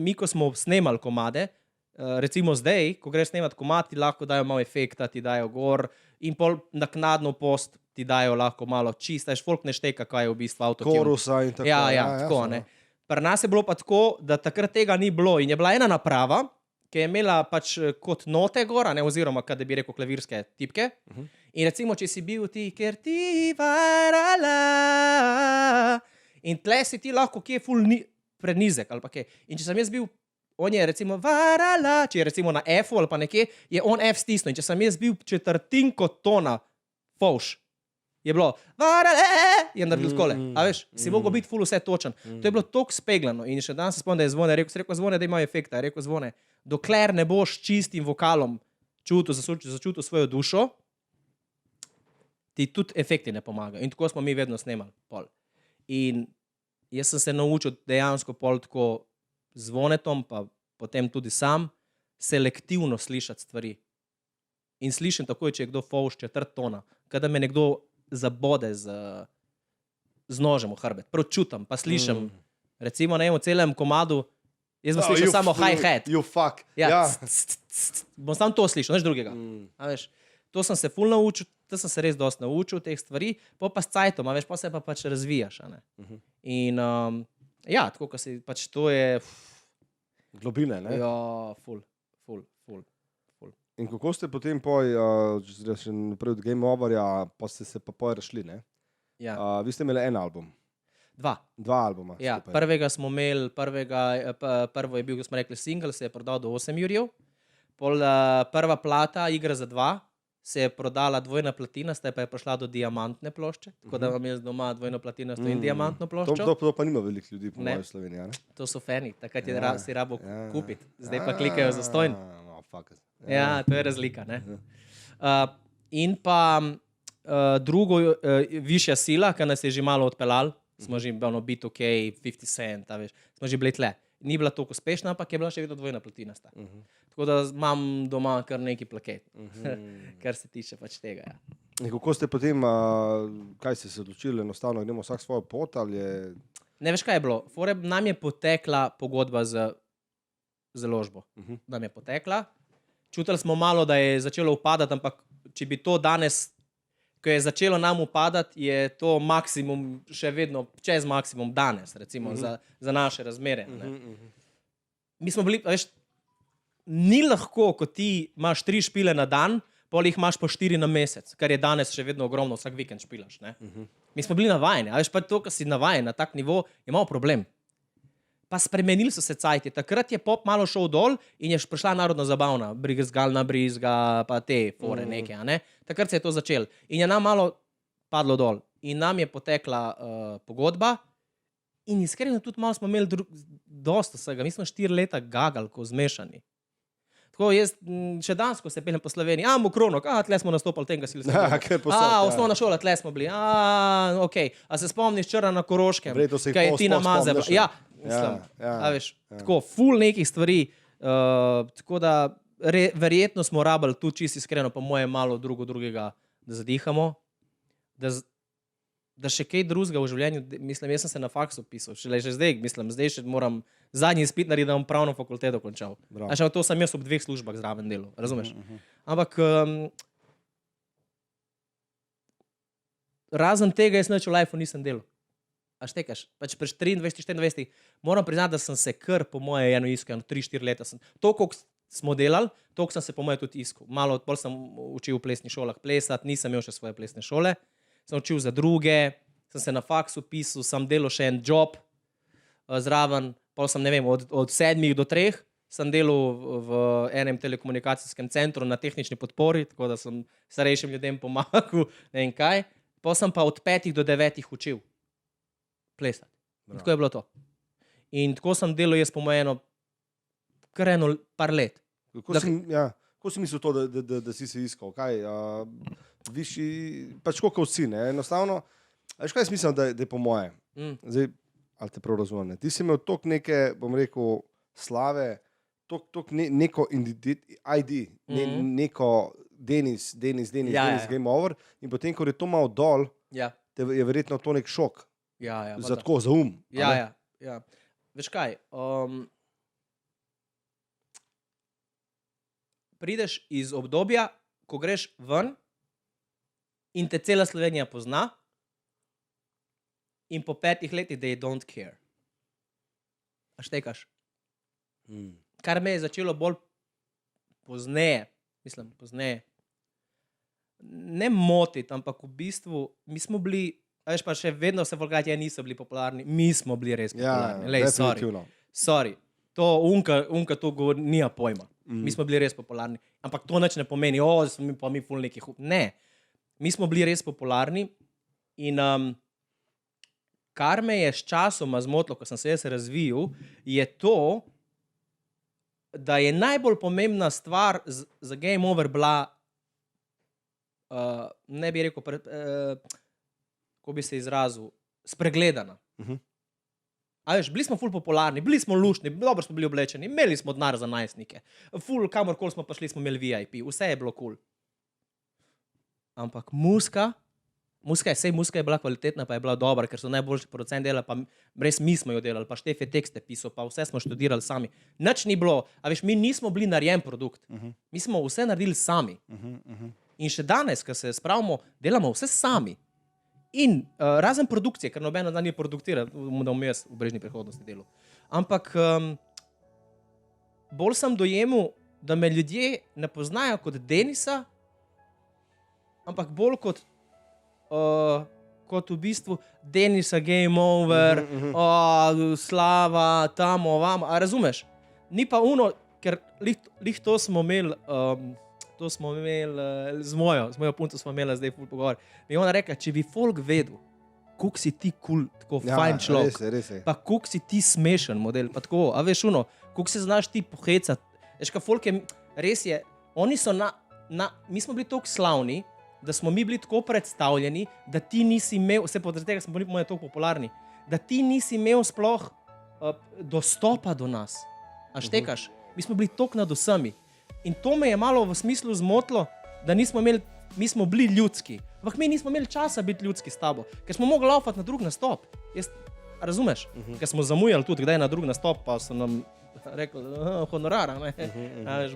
mi ko smo snemali komade, recimo zdaj, ko greš snemati komad, ti lahko dajo malo efekta, ti dajo gor in pol naknadno post ti dajo lahko malo čista, folk ne šteka, kaj je v bistvu autotune. Korusa in tako. Ja, tako, ne. Pri nas je bilo pa tako, da takrat tega ni bilo in je bila ena naprava, ki je imela pač kot note gora, ne, oziroma, kada bi rekel, klavirske tipke. In recimo, če si bil ti, ker ti varala, in tle si ti lahko, kje prenizek ali pa kaj. In če sem jaz bil, on je recimo varala, če je recimo na F-u ali pa nekje, je on F stisnil. In če sem jaz bil četrtinko tona fauš, je bilo varala, je naredil skole. A veš, si mogel biti ful vse točen. To je bilo toliko speglano. In še danes se spomnim, da je Zvone rekel Zvone, da imajo efekta. Je rekel Zvone, dokler ne boš čistim vokalom začutil svojo dušo, ti tudi efekti ne pomagajo. In tako smo mi vedno snemali pol. In jaz sem se naučil dejansko pol tako Zvonetom, pa potem tudi sam, selektivno slišati stvari. In slišim takoj, če je kdo fauš četrt tona, kada me nekdo zabode z nožem v hrbet. Prav čutam, pa slišim, recimo na enem celem komadu, jaz bom slišal samo hi-hat. You fuck. Ja. Bom samo to slišal, nič drugega. A veš, to sem se ful naučil, to sem se res dosti naučil teh stvari, pa s cajtom, a veš, pa se pa pač razvijaš, a ne. In ja, tako, ko si, pač to je... Globine, ne? Ja, ful. In kako ste potem še naprej od Game Overja, pa ste se pa razšli, ne? Ja. Vi ste imeli en album. Dva albuma. Ja, skupaj. prvega smo imeli, prvo je bil, ko smo rekli, single, se je prodal do 8 jurjev. Pol prva plata, Igra za dva, se je prodala dvojna platinasta, pa je prišla do diamantne plošče, tako da imam jaz doma dvojno platinasto in diamantno ploščo. To pa nima veliko ljudi po mojem Sloveniji, ne? To so fani, takrat je si rabo kupiti, zdaj pa klikajo za stojn. Ja, to je razlika, ne? In pa drugo, Višja sila, ki nas je že malo odpeljal, smo že B2K, 50 Cent, veš, smo že bili tle. Ni bila toliko uspešna, ampak je bila še vedno dvojna platinasta. Tako da imam doma kar neki plaket, kar se tiče pač tega. Ja. In kako ste potem, kaj ste se odločili, enostavno gremo vsak svojo pot ali je... Ne veš, kaj je bilo. Nam je potekla pogodba z založbo. Nam je potekla. Čutili smo malo, da je začelo upadati, ampak če bi to danes, ko je začelo nam upadati, je to maksimum, še vedno čez maksimum danes, recimo, za naše razmere. Mi smo bili, veš, ni lahko, ko ti imaš 3 špile na dan, pol jih imaš po 4 na mesec, kar je danes še vedno ogromno, vsak vikend špilaš. Ne? Mi smo bili navajeni, a veš, pa to, ko si navajen na tak nivo, je malo problem. Pa spremenili so se cajti. Takrat je pop malo šel dol in je prišla narodno zabavna, Brizgalna brizga, pa te fore neke, a ne? Takrat se je to začelo. In je nam malo padlo dol. In nam je potekla pogodba in iskreno tudi malo smo imeli dosta vsega. Mi smo 4 leta gagali, ko zmešani. Tako jaz še danes, ko se peljem po Sloveniji, Mokronok, tle smo nastopali tem gasilskem. Osnovna šola, tle smo bili, okej. A se spomniš Črna na Koroškem, kaj je Tina Maze? Ja, mislim, a veš, tako, ful nekih stvari, tako da verjetno smo rabili tu čisto iskreno, po moje malo drugega, da zadihamo, da še kaj drugega v življenju, mislim, jaz sem se na faksu pisal, že zdaj, mislim, zdaj še moram zadnji izpit narediti, da bom pravno fakulteto končal. A še to sem jaz ob 2 službah zraven delu, razumeš? Ampak razen tega jaz nič v lifeu nisem delal. A štekaš, pač pri 23-24 moram priznati, da sem se kar po moje iskal, 3-4 leta sem. To, koliko smo delali, toliko sem se po moje tudi iskal. Malo bolj sem učil v plesnih šolah plesati, nisem imel še svoje plesne šole. Sem učil za druge, sem se na faksu pisal, sem delal še en job zraven, pa sem, ne vem, od 7 do 3 sem delal v enem telekomunikacijskem centru na tehnični podpori, tako da sem starejšim ljudem pomagal, ne vem kaj. Pa sem pa od 5 do 9 učil plesati. Tako je bilo to. In tako sem delal jaz po moje kar par let. Kako si mislil to, da si se iskal? Kaj, višji, pač koliko vsi, ne? Enostavno, veš kaj jaz mislim, da je po moje? Zdaj, ali te prav razumem, ne? Ti si imel toliko neke, bom rekel, slave, toliko neko ID, neko Denis, Game Over, in potem, ko je to malo dol, te je verjetno to nek šok. Za tako, za Ja. Veš kaj, prideš iz obdobja, ko greš ven in te cela Slovenija pozna in po 5 letih they don't care. A štekaš? Kar me je začelo bolj pozneje, ne motiti, ampak v bistvu mi smo bili veš pa še vedno se volgati niso bili popularni, mi smo bili res popularni. Lej, definitivno. sorry. To unka to govori, nija pojma. Mi smo bili res popularni. Ampak to nič ne pomeni, smo mi pa mi ful nekih. Ne. Mi smo bili res popularni in kar me je s časoma zmotilo, ko sem se jaz razvil, je to, da je najbolj pomembna stvar za Game Over bila, ne bi rekel, ko bi se izrazil, spregledana. A veš, bili smo ful popularni, bili smo luštni, dobro smo bili oblečeni, imeli smo denar za najstnike, ful, kamorkoli smo prišli, smo imeli VIP, vse je bilo cool. Ampak muska je bila kvalitetna, pa je bila dobra, ker so najboljši producent delali, pa res mi smo jo delali, pa Štef je tekste pisal, pa vse smo študirali sami. Nič ni bilo, a veš, mi nismo bili narejen produkt, mi smo vse naredili sami. In še danes, ko se spravimo, delamo vse sami. In razen produkcije, ker nobeno dan ni produktira, da bom jaz v bližnji prihodnosti delal. Ampak bolj sem dojemal, da me ljudje ne poznajo kot Denisa, ampak bolj kot v bistvu Denisa Game Over, Slava, tamo, vam, a razumeš? Ni pa ker lih to smo imeli, z mojo punco smo imeli zdaj ful pogovor. Mi je ona rekla, če bi folk vedel, koliko si ti cool, tako fajn človek, res je. pa koliko si ti smešen model, pa tako, a veš koliko se znaš ti pohecati. Veš, ka folk je, res je, oni so mi smo bili toliko slavni, da smo mi bili tako predstavljeni, da ti nisi imel, vse pod tega smo bili moje toliko popularni, da ti nisi imel sploh dostopa do nas. A štekaš? Mi smo bili toliko nad vsemi. In to me je malo v smislu zmotilo, da mi smo bili ljudski. Ampak mi nismo imeli časa biti ljudski s tabo, ker smo mogli laufati na drug nastop. Razumeš? Ker smo zamujali tudi, kdaj na drug nastop, pa so nam rekli, honorar,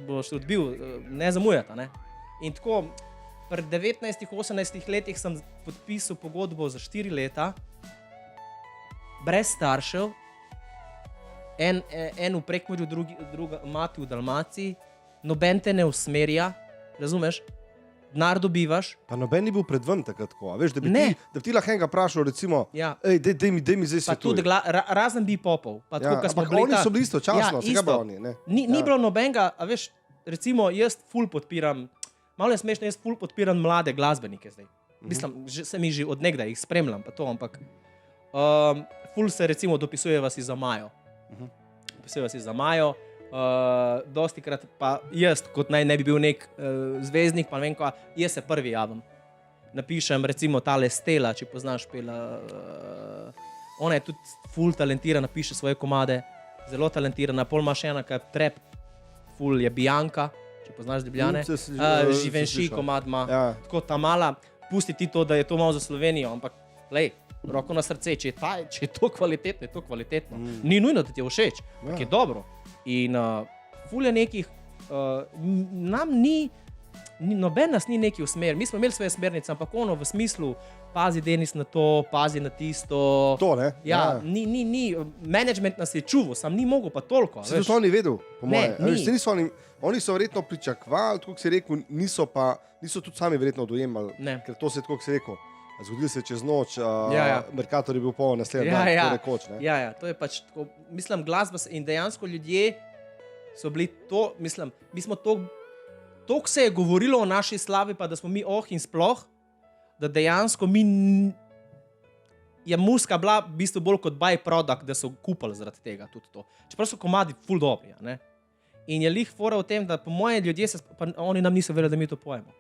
boš odbil, ne zamujati. Ne? In tako, pri 19-18 letih sem podpisal pogodbo za 4 leta, brez staršev, en v Prekmurju, druga mati v Dalmaciji, noben te ne usmerja, razumeš? Denar dobivaš. Pa noben ni bil pred vam takrat tako, veš, da bi ti lahko enega vprašal, recimo, dej mi zdaj pa tudi razen bi popov. Pa tako, ampak oni so bili istočasno, se ga pa oni, ne? Ni bilo nobenega, a veš, recimo, jaz ful podpiram, malo je smešno, jaz ful podpiram mlade glasbenike zdaj. Mislim, se mi že od nekdaj jih spremljam, pa to, ampak ful se recimo dopisuje vas za Majo. Dopisuje vas za Majo. Dostikrat pa jaz, kot naj ne bi bil nek zvezdnik, pa ne vem kva, jaz se prvi javim. Napišem recimo tale Stela, če poznaš Pela. Ona je tudi ful talentirana, piše svoje komade, zelo talentirana, pol ima še ena, kaj trap, ful je Bianca, če poznaš Ljubljane. Živenši komad ima, tako ta mala, pusti ti to, da je to malo za Slovenijo, ampak lej, roko na srce, če je to kvalitetno, je to kvalitetno. Ni nujno, da ti je všeč, ampak je dobro. In ful je nekih, nam noben nas ni neki usmer. Mi smo imeli svoje smernice, ampak v smislu, pazi Denis na to, pazi na tisto. To, ne? Ja, ni, management nas je čuval, sam ni mogel pa toliko. Se to ni vedel, po moje. Oni so verjetno pričakovali, tako si rekel, niso tudi sami verjetno dojemali, ker to se je, tako si rekel, zgodilo se čez noč, Mercator je bil poln naslednji dan, tako rekoč. Ja, to je pač tako, mislim, glasba in dejansko ljudje so bili to, mislim, mi smo toliko se je govorilo o naši slavi, pa da smo mi in sploh, da dejansko je muska bila v bistvu bolj kot byproduct, da so kupali zaradi tega tudi to. Čeprav so komadi ful dobri, ne? In je lih fora v tem, da po moje ljudje pa oni nam niso verjeli, da mi to pojemo.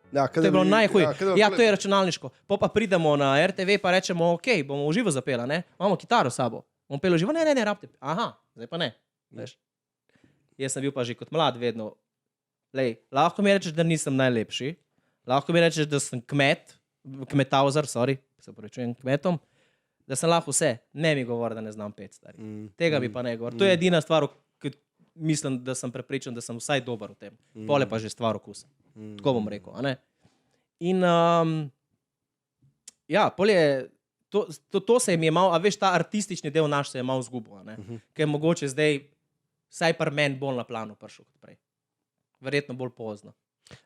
To je bilo najhuj. Ja, to je računalniško. Pa pridemo na RTV pa rečemo, ok, bomo v živo zapela, ne? Imamo kitaro s sabo. Bomo peli v živo, ne, rabite. Aha, zdaj pa ne. Veš? Jaz sem bil pa že kot mlad vedno. Lej, lahko mi rečeš, da nisem najlepši. Lahko mi rečeš, da sem kmetavzar, se porečujem kmetom, da sem lahko vse. Ne mi govori, da ne znam pet, stari. Tega mi pa ne govori. To je edina stvar, ki mislim, da sem prepričan, da sem vsaj dober v tem. Pole pa že stvar okusa. Tako bom rekel, a ne? In ja, pol je to se mi je malo, a veš, ta artistični del naš se je malo zgubil, a ne? Ker je mogoče zdaj vsaj par men bolj na planu prišel kot prej. Verjetno bolj pozno.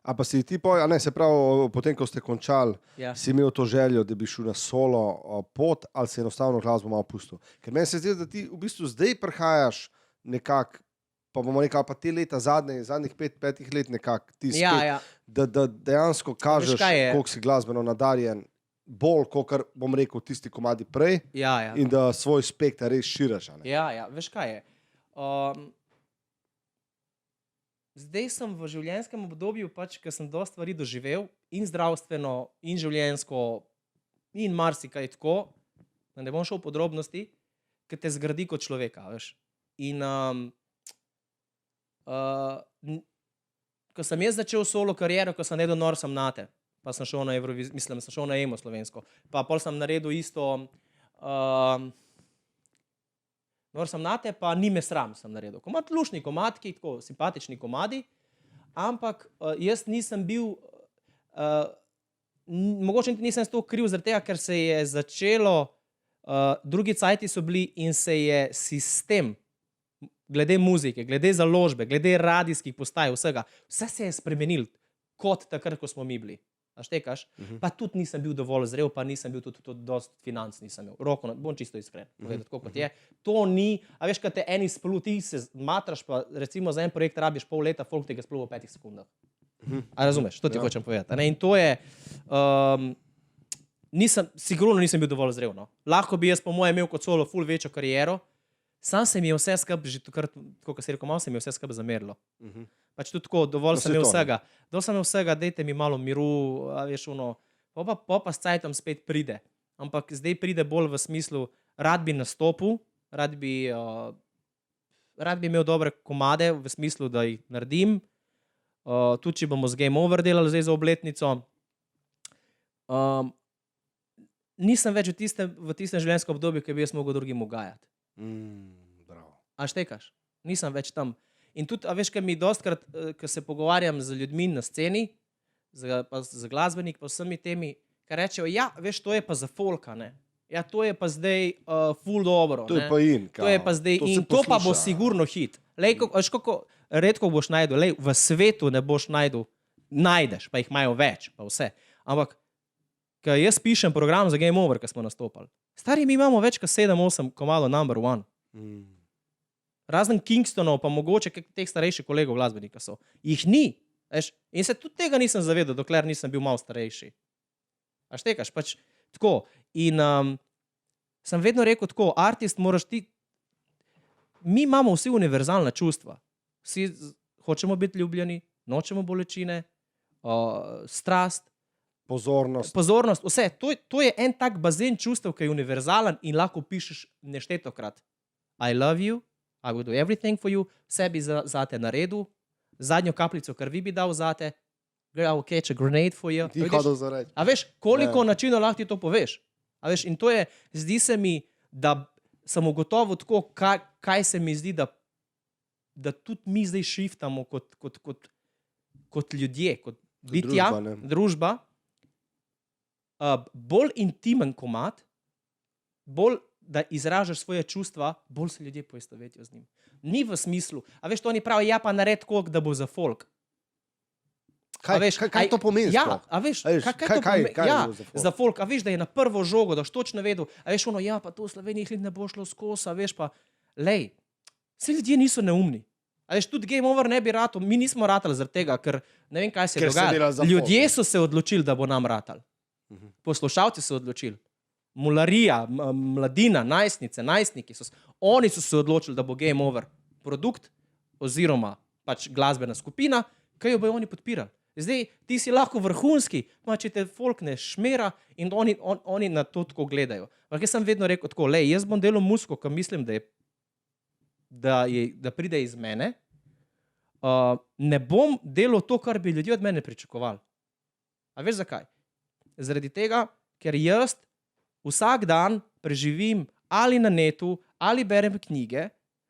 A pa si ti se pravi, potem, ko ste končali, Ja. si imel to željo, da bi šel na solo pot, ali si enostavno glasbo malo pustil? Ker meni se zdi, da ti v bistvu zdaj prihajaš nekako, pa bomo rekli, pa te leta zadnjih 5 let nekako, ti spet, Ja. da dejansko kažeš, kaj je? koliko si glasbeno nadarjen, bolj, kot bom rekel, tisti komadi prej, Ja. in da svoj spektar res širiš. Ja, veš kaj je. Zdaj sem v življenjskem obdobju, pač, ker sem dosti stvari doživel, in zdravstveno, in življenjsko, in marsikaj tako, da ne bom šel v podrobnosti, ki te zgradi kot človeka. Veš. In ko sem jaz začel solo kariero, ko sem naredil Nor sem nate, pa sem šel na Eurovizijo, mislim, sem šel na Emo slovensko, pa pol sem naredil isto. Nor sem nate, pa Ni me sram sem naredil. Komad lušni komadki, tako simpatični komadi, ampak jaz nisem bil, mogoče nisem to kriv zaradi tega, ker se je začelo, drugi cajti so bili in se je sistem, glede muzike, glede založbe, glede radijskih postaj, vse se je spremenil, kot takrat, ko smo mi bili. A štekaš? Pa tudi nisem bil dovolj zrel, pa nisem bil tudi dosti financ nisem imel. Roko, bom čisto iskren, povedati, tako kot je. To ni, a veš, kad te eni splu, ti se matraš, pa recimo za en projekt rabiš pol leta, folk tega splu v 5 sekundah. A razumeš, to ti hočem povedati. In to je, sigurno nisem bil dovolj zrel. No. Lahko bi jaz po mojem imel kot solo ful večjo kariero, sam se mi je vse skupaj, že takrat, tako kot si rekel, malo se mi je vse skupaj zamerilo. Pač tudi tako, dovolj sem imel vsega, dajte mi malo miru, a veš, pa s cajtom spet pride. Ampak zdaj pride bolj v smislu, rad bi nastopil, rad bi imel dobre komade, v smislu, da jih naredim, tudi če bomo z Game Over delali zdaj za obletnico. Nisem več v tistem življenjskem obdobju, ki bi jaz mogel drugim ugajati. A štekaš? Nisem več tam. In tudi, a veš, kaj mi dostkrat, ko se pogovarjam z ljudmi na sceni, z glasbenik, pa vsemi temi, ki rečejo, ja, veš, to je pa za folka, ne. Ja, to je pa zdaj ful dobro, To je pa in. To je pa zdaj in to pa bo sigurno hit. Lej, veš, kako redko boš najdel, lej, v svetu ne boš najdeš, pa jih imajo več, pa vse. Ampak, ko jaz pišem program za Game Over, ko smo nastopali, stari, mi imamo več kot 7-8 komadov number one. Razen Kingstonov, pa mogoče teh starejših kolegov glasbenika so. Jih ni. Veš? In se tudi tega nisem zavedal, dokler nisem bil malo starejši. A štekaš, pač tako. In sem vedno rekel tako, artist moraš ti, mi imamo vsi univerzalna čustva. Vsi hočemo biti ljubljeni, nočemo bolečine, strast, pozornost, vse. To je en tak bazen čustev, ki je univerzalen in lahko pišeš neštetokrat. I love you, I will do everything for you, vse bi zate naredil, zadnjo kapljico krvi bi dal zate, I will catch a grenade for you. A veš, koliko načinov lahko ti to poveš? A veš, in to je, zdi se mi, da sem ugotovil tako, kaj se mi zdi, da tudi mi zdaj shiftamo kot ljudje, kot bitja, družba, bolj intimen komad, bolj da izražaš svoje čustva, bolj se ljudje poistovetijo z njim. Ni v smislu, a veš, to oni pravijo, ja pa nared koliko, da bo za folk. Kaj to pomeni? Ja, a veš, kaj to pomeni? Ja, za folk, a veš, da je na prvo žogo, da boš točno vedel, a veš, ja, pa to v Sloveniji ne bo šlo skozi, a veš pa, lej, vsi ljudje niso neumni. A veš, tudi Game Over ne bi ratal, mi nismo ratali zaradi tega, ker ne vem, kaj se je dogajalo. Ljudje so se odločili, da bo nam ratal. Poslušalci so odločili. Mularija, mladina, najstniki, oni so se odločili, da bo Game Over produkt oziroma pač glasbena skupina, ki jo bojo oni podpirali. Zdaj, ti si lahko vrhunski, če te folk ne šmera in oni na to tako gledajo. Ampak jaz sem vedno rekel tako, lej, jaz bom delal muziko, ko mislim, da pride iz mene, ne bom delal to, kar bi ljudje od mene pričakovali. A veš zakaj? Zaradi tega, ker jaz vsak dan preživim ali na netu, ali berem knjige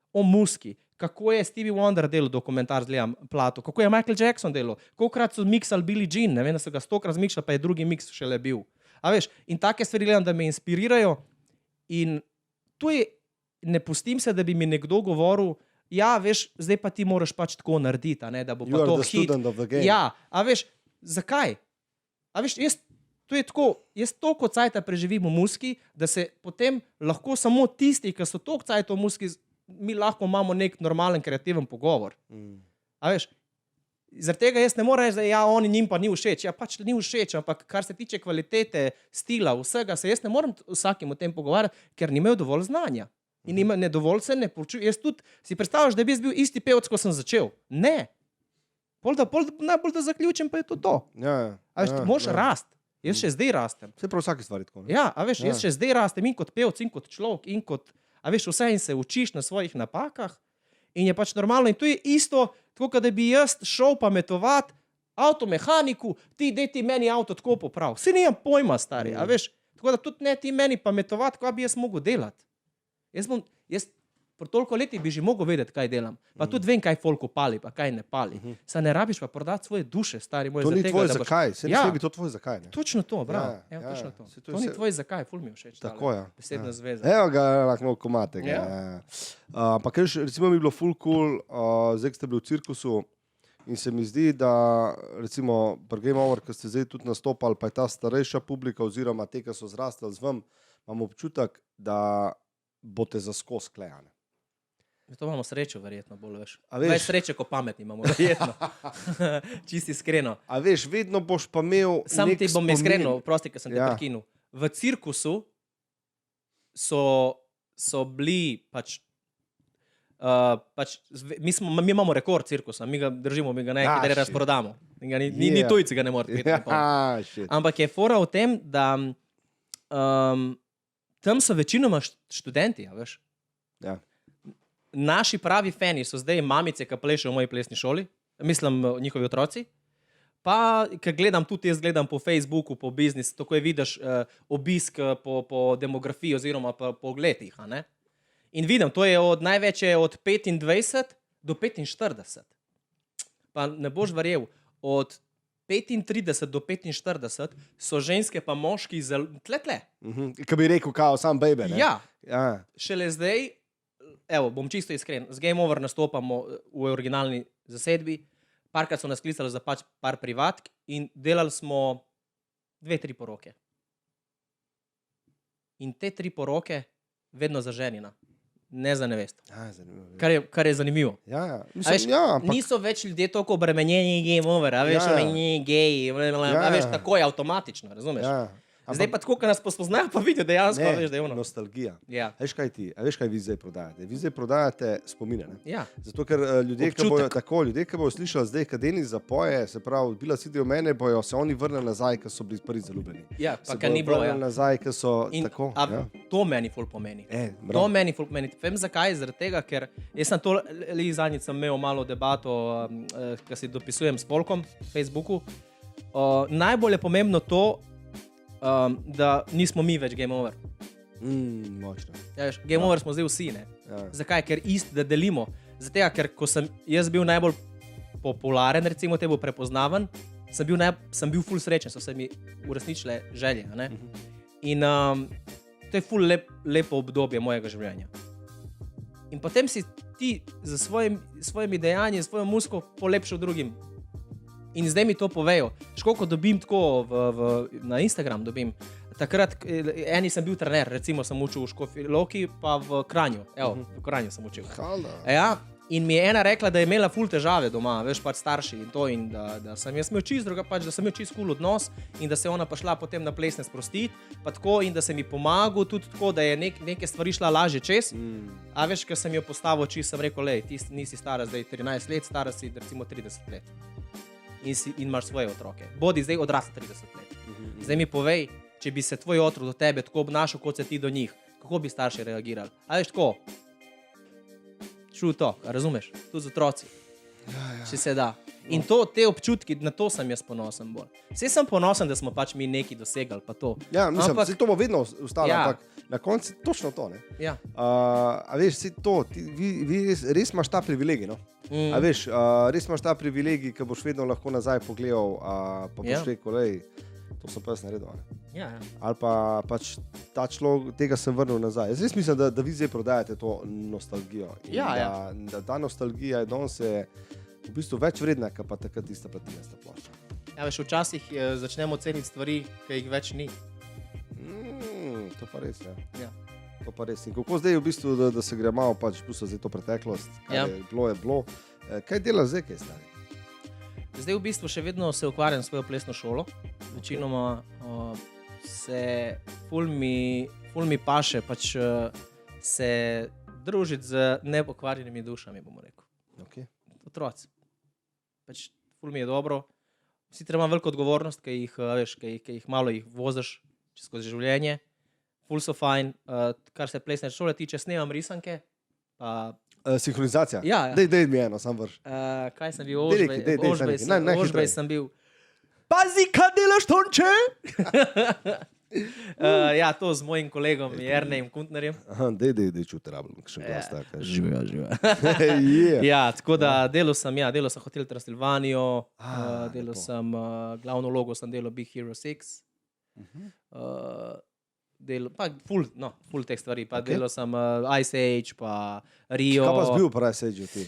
o muziki, kako je Stevie Wonder delal dokumentar z Liam Plato, kako je Michael Jackson delal, kolikokrat so miksali Billie Jean, ne vem, da so ga 100krat zmiksali, pa je drugi miks šele bil. A veš, in take stvari gledam, da me inspirirajo in to je, ne pustim se, da bi mi nekdo govoril, ja, veš, zdaj pa ti moraš pač tako narediti, ne, da bo You pa are to the hit. student of the game. Ja, a veš, zakaj? A veš, to je tako, jaz toliko cajta preživim v muski, da se potem lahko samo tisti, ki so toliko cajta v muski, mi lahko imamo nek normalen, kreativen pogovor. A veš, zaradi tega jaz ne morem reči, da ja, oni njim pa ni všeč. Ja, pač ni všeč, ampak kar se tiče kvalitete, stila, vsega, se jaz ne morem vsakim o tem pogovarjati, ker nimajo dovolj znanja. In ne dovolj se ne počutim. Jaz tudi si predstavljaš, da bi jaz bil isti pevec, ko sem začel. Ne. Najbolj da zaključim, pa je to. Ja, A veš, moraš rast. Jaz še zdaj rastem. Se prav vsaki stvari tako. Ne? Ja, a veš, jaz še zdaj rastem in kot pevec, in kot človek, in kot, a veš, vse in se učiš na svojih napakah in je pač normalno. In to je isto, tako da bi jaz šel pametovati avtomehaniku, ti meni avto tako poprav. Vsi nimam pojma, stari, a veš, tako da tudi ne ti meni pametovati, kaj bi jaz mogel delati. Jaz po toliko letih bi že mogel vedeti, kaj delam. Pa tudi vem, kaj folku pali, pa kaj ne pali. Saj ne rabiš pa prodati svoje duše, stari moj. To ni tvoj zakaj, se ne bi to tvoj zakaj. Ne? Točno to, bravo. Točno to. To ni tvoj zakaj, ful mi všeč. Tako je. Besedna zveza. Evo ga, lahko komatega. Pa kaj, recimo mi je bilo ful cool, zdaj ste bili v cirkusu in se mi zdi, da recimo pri Game Over, ko ste zdaj tudi nastopali, pa je ta starejša publika oziroma te, ki so zrastali z vam, imam občutek, da boste zaskos klejane. To imamo srečo, verjetno, bolj veš. Več sreče, kot pametni imamo, verjetno. Čisti iskreno. A veš, vedno boš pa imel sam ti bom spomin. iskreno, prosti, ker sem te prekinul. V cirkusu so bili mi imamo rekord cirkusa, mi ga držimo, mi ga nekaj razprodamo. Ni tujci ga ne more biti. Ampak je fora v tem, da tam so večinoma študenti, a veš. Ja. Naši pravi fani so zdaj mamice, ki plešejo v moji plesni šoli, mislim njihovi otroci, pa ki gledam, tudi jaz gledam po Facebooku, po biznis, tako je vidiš obisk po demografiji oziroma po ogledih. In vidim, to je največje od 25 do 45. Pa ne boš verjel, od 35 do 45 so ženske pa moški tle. Ko bi rekel, kao, sam baby, ne? Ja. Šele zdaj, evo, bom čisto iskren, z Game Over nastopamo v originalni zasedbi, parkrat so nas klicali za pač par privatk in delali smo 2-3 poroke. In te 3 poroke vedno za ženina, ne za nevesto. Kar je zanimivo. Niso več ljudje toliko obremenjeni Game Over, a veš, geji, a veš, tako je avtomatično, razumeš? Zdaj pa tako, ko nas pospoznajo, pa vidijo dejansko, veš, da je ono. Nostalgija. Veš kaj vi zdaj prodajate? Vi zdaj prodajate spomine, ne? Ja. Zato, ker ljudje, ki bojo slišali zdaj, kad Denis zapoje, se pravi, bila si del mene, bojo se oni vrnili nazaj, ker so bili prvi zaljubljeni. Ja, pa kad ni bilo, ja. Nazaj, ker so tako. To meni ful pomeni. To meni ful pomeni. Vem zakaj, zaradi tega, ker jaz sem to, zadnjič sem imel malo debato, ko si dopisujem s Polkom v Facebooku. Najbolj je pomembno to, da nismo mi več Game Over. Močno. Game Over smo zdaj vsi, ne? Zakaj? Ker da delimo. Zato, ker ko sem jaz bil najbolj popularen, recimo te bo prepoznaven, sem bil ful srečen, so se mi uresničile želje. Ne? In to je ful lepo obdobje mojega življenja. In potem si ti z svojimi dejanji, svojo muziko polepšal drugim. In zdaj mi to povejo. Školiko dobim tako na Instagram, takrat, eni sem bil trener, recimo sem učil v Škofji Loki, pa v Kranju. Evo, v Kranju sem učil. In mi je ena rekla, da je imela ful težave doma, veš, pač starši in to, in da sem jaz imel čist druga, pač, da sem imel čist cool odnos in da se ona pa šla potem na plesne sprostiti, pa tako, in da sem ji pomagal tudi tako, da je neke stvari šla lažje čez. A veš, ker sem jo postavil čist, sem rekel, lej, ti nisi stara zdaj 13 let, stara si recimo 30 let. In imaš svoje otroke. Bodi zdaj odrasel 30 let. Zdaj mi povej, če bi se tvoj otrok do tebe tako obnašal, kot se ti do njih, kako bi starši reagirali? A veš tako? Čuj to, razumeš? Tu z otroci. Če se da. In te občutki, na to sem jaz ponosen bolj. Vse sem ponosen, da smo pač mi nekaj dosegali, pa to. Ja, mislim, to bo vedno ostalo, ampak na koncu točno to, ne? Ja. A veš, vi res imaš ta privilegij, no? A veš, res imaš ta privilegij, ki boš vedno lahko nazaj pogledal, pa boš rekel, lej, to sem pa jaz naredil, ne? Ja, ja. Ali pa pač ta človek, tega sem vrnil nazaj. Jaz res mislim, da vi zdaj prodajate to nostalgijo. In Ja, ja. Da ta nostalgija je danes v bistvu več vredna, kot pa takrat tista platinasta plošča. Ja, veš, včasih začnemo ceniti stvari, ki jih več ni. To pa res, ja. Ja. To pa res. In kako zdaj v bistvu, da se gre malo pač pusto za to preteklost, kaj Ja. je bilo. Kaj dela zdaj, kaj stari? Zdaj v bistvu še vedno se ukvarjam s svojo plesno šolo. Večinoma se ful mi paše pač se družiti z nepokvarjenimi dušami, bomo rekel. Okay. Otroci. Pač ful mi je dobro. Sicer imam veliko odgovornost, ki jih malo voziš skozi življenje. Ful so fajn. Kar se plesne šole tiče, snemam risanke. Pa, Sinhronizacija? Ja. Dej mi eno, sam vrš. kaj sem bil? Dej, Ožbej sem bil. Pazi, kaj delaš, Tonče? Ja, to z mojim kolegom Jernejem Kuntnerjem. Aha, dej čuti rabljam, kakšen glas tak. Živijo. Yeah. Ja, tako da delal sem Hotel Transilvanijo, delal lepo. sem glavno logo, sem delal Big Hero 6. Pa ful teh stvari, pa Okay. delal sem Ice Age, pa Rio. Kaj pa si bil pri Ice-Ageu ti?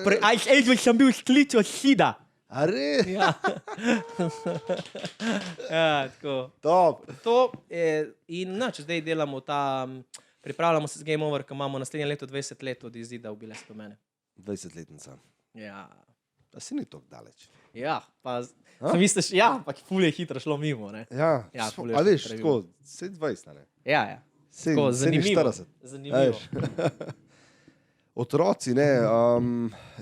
Pri Ice Age sem bil sklic od Sida. A res? Ja. Ja, tako. Top. To je, in če zdaj delamo pripravljamo se z Game Over, ki imamo naslednje leto 20 let od izida v Bilestu mene. 20-letnica. Ja. A si ni tako daleč. Ja, pa misliš, ja, pa ful je hitro šlo mimo, ne? Ja, Ja, ful je a veš, hitro tako, 20, ne? Ja, ja. Sej- Tako, zanimivo. 47. Zanimivo. Otroci, ne,